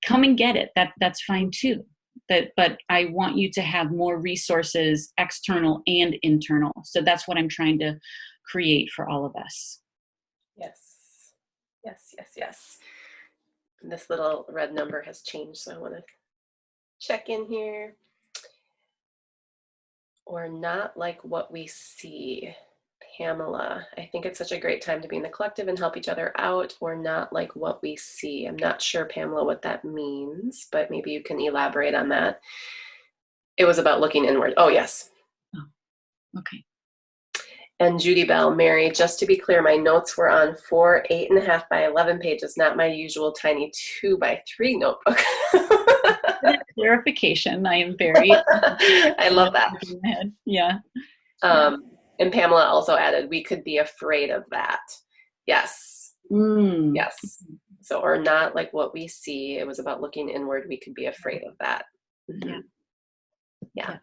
Come and get it. That's fine too. But I want you to have more resources, external and internal. So that's what I'm trying to create for all of us. Yes. Yes, yes, yes. This little red number has changed, so I want to check in here. Or not like what we see. Pamela, I think it's such a great time to be in the collective and help each other out, or not like what we see. I'm not sure, Pamela, what that means, but maybe you can elaborate on that. It was about looking inward. Oh, yes. Oh, okay. And Judy Bell, Mary, just to be clear, my notes were on 4 8.5 by 11 pages, not my usual tiny 2 by 3 notebook. For that clarification, I am very I love that. Yeah. Yeah. And Pamela also added, we could be afraid of that. Yes. Mm. Yes. So, or not like what we see. It was about looking inward. We could be afraid of that. Yeah. Mm-hmm. Yeah. Yeah.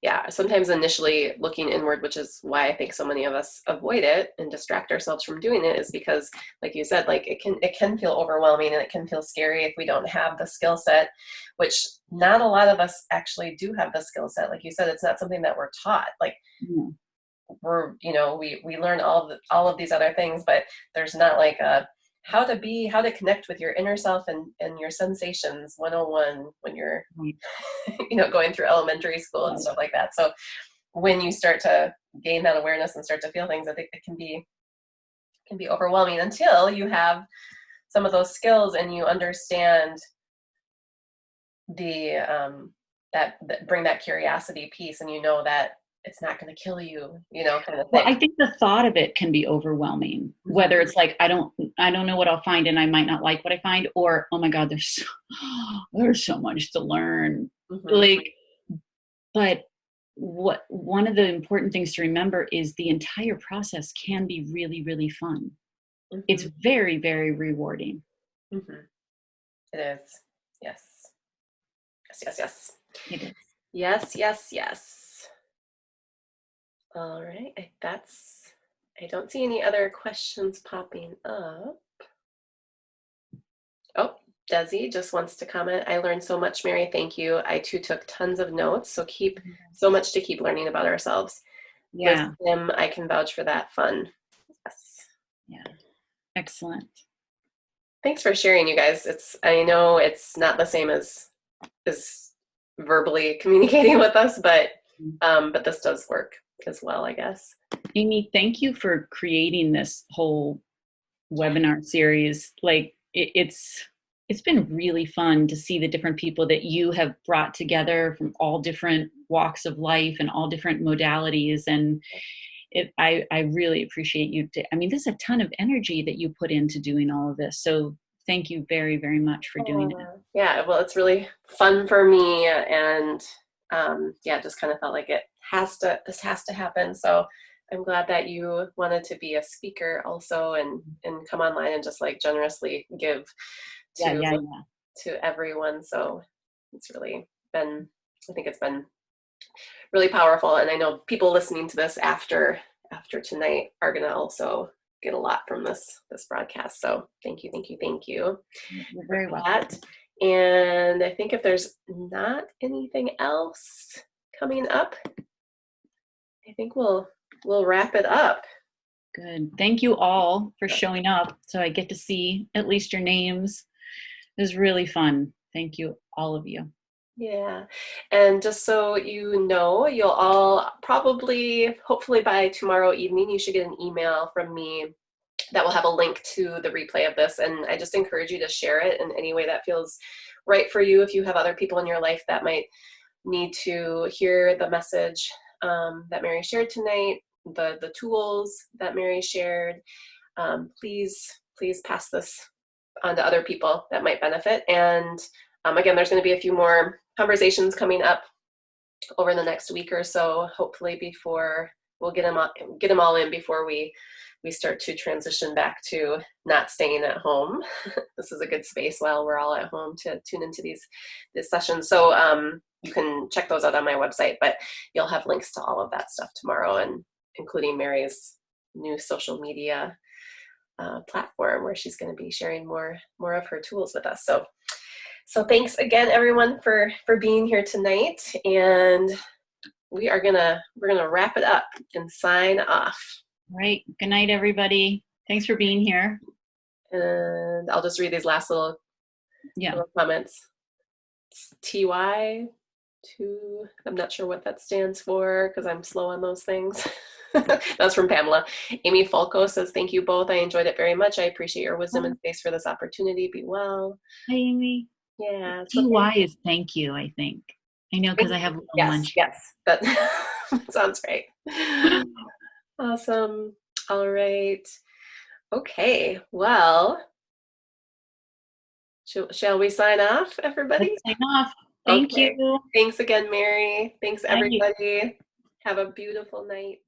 Yeah. Sometimes initially looking inward, which is why I think so many of us avoid it and distract ourselves from doing it, is because, like you said, like it can feel overwhelming and it can feel scary if we don't have the skill set, which not a lot of us actually do have the skill set. Like you said, it's not something that we're taught. Like Mm. we learn all of these other things, but there's not like a how to connect with your inner self and your sensations 101 when you're Right. going through elementary school and stuff like that. So when you start to gain that awareness and start to feel things, I think it can be overwhelming until you have some of those skills and you understand the that bring that curiosity piece, and that it's not going to kill you, kind of Well, thing. I think the thought of it can be overwhelming, whether Mm-hmm. it's like, I don't know what I'll find and I might not like what I find, or, oh my God, there's so much to learn. Mm-hmm. Like, but one of the important things to remember is the entire process can be really, really fun. It's Mm-hmm. very, very rewarding. Mm-hmm. It is. Yes. Yes, yes, yes. It is. Yes, yes, yes. All right. I don't see any other questions popping up. Oh, Desi just wants to comment. I learned so much, Mary. Thank you. I too took tons of notes. So keep so much to keep learning about ourselves. Yeah. Wisdom, I can vouch for that. Fun. Yes. Yeah. Excellent. Thanks for sharing, you guys. I know it's not the same as verbally communicating with us, but this does work as well, I guess. Amy, thank you for creating this whole webinar series. Like it's been really fun to see the different people that you have brought together from all different walks of life and all different modalities. And I really appreciate you. I mean, there's a ton of energy that you put into doing all of this. So thank you very, very much for doing it. Yeah, well, it's really fun for me, and yeah, just kind of felt like this has to happen. So I'm glad that you wanted to be a speaker also, and come online and just like generously give Yeah, to yeah, yeah. to everyone. So it's really been, I think it's been really powerful, and I know people listening to this after tonight are gonna also get a lot from this broadcast. So thank you, thank you, thank you You're for very welcome. that. And I think if there's not anything else coming up, I think we'll wrap it up. Good. Thank you all for showing up. So I get to see at least your names. It was really fun. Thank you, all of you. Yeah. And just so you know, you'll all probably, hopefully by tomorrow evening, you should get an email from me that will have a link to the replay of this. And I just encourage you to share it in any way that feels right for you. If you have other people in your life that might need to hear the message that Mary shared tonight, the tools that Mary shared, please pass this on to other people that might benefit. And again, there's going to be a few more conversations coming up over the next week or so, hopefully before we'll get them all in before we start to transition back to not staying at home. This is a good space while we're all at home to tune into these sessions. So you can check those out on my website, but you'll have links to all of that stuff tomorrow, and including Mary's new social media platform where she's going to be sharing more of her tools with us. So thanks again, everyone, for being here tonight, and we're gonna wrap it up and sign off. All right. Good night, everybody. Thanks for being here. And I'll just read these last little comments. TY, I'm not sure what that stands for because I'm slow on those things. That's from Pamela. Amy Falco says, thank you both. I enjoyed it very much. I appreciate your wisdom and space for this opportunity. Be well. Hi, Amy. Yeah. TY is thank you, I think. I know because I have lunch. Yes, that sounds right. Awesome. All right. Okay. Well, shall we sign off, everybody? Let's sign off. Thank you. Thanks again, Mary. Thanks, everybody. Have a beautiful night.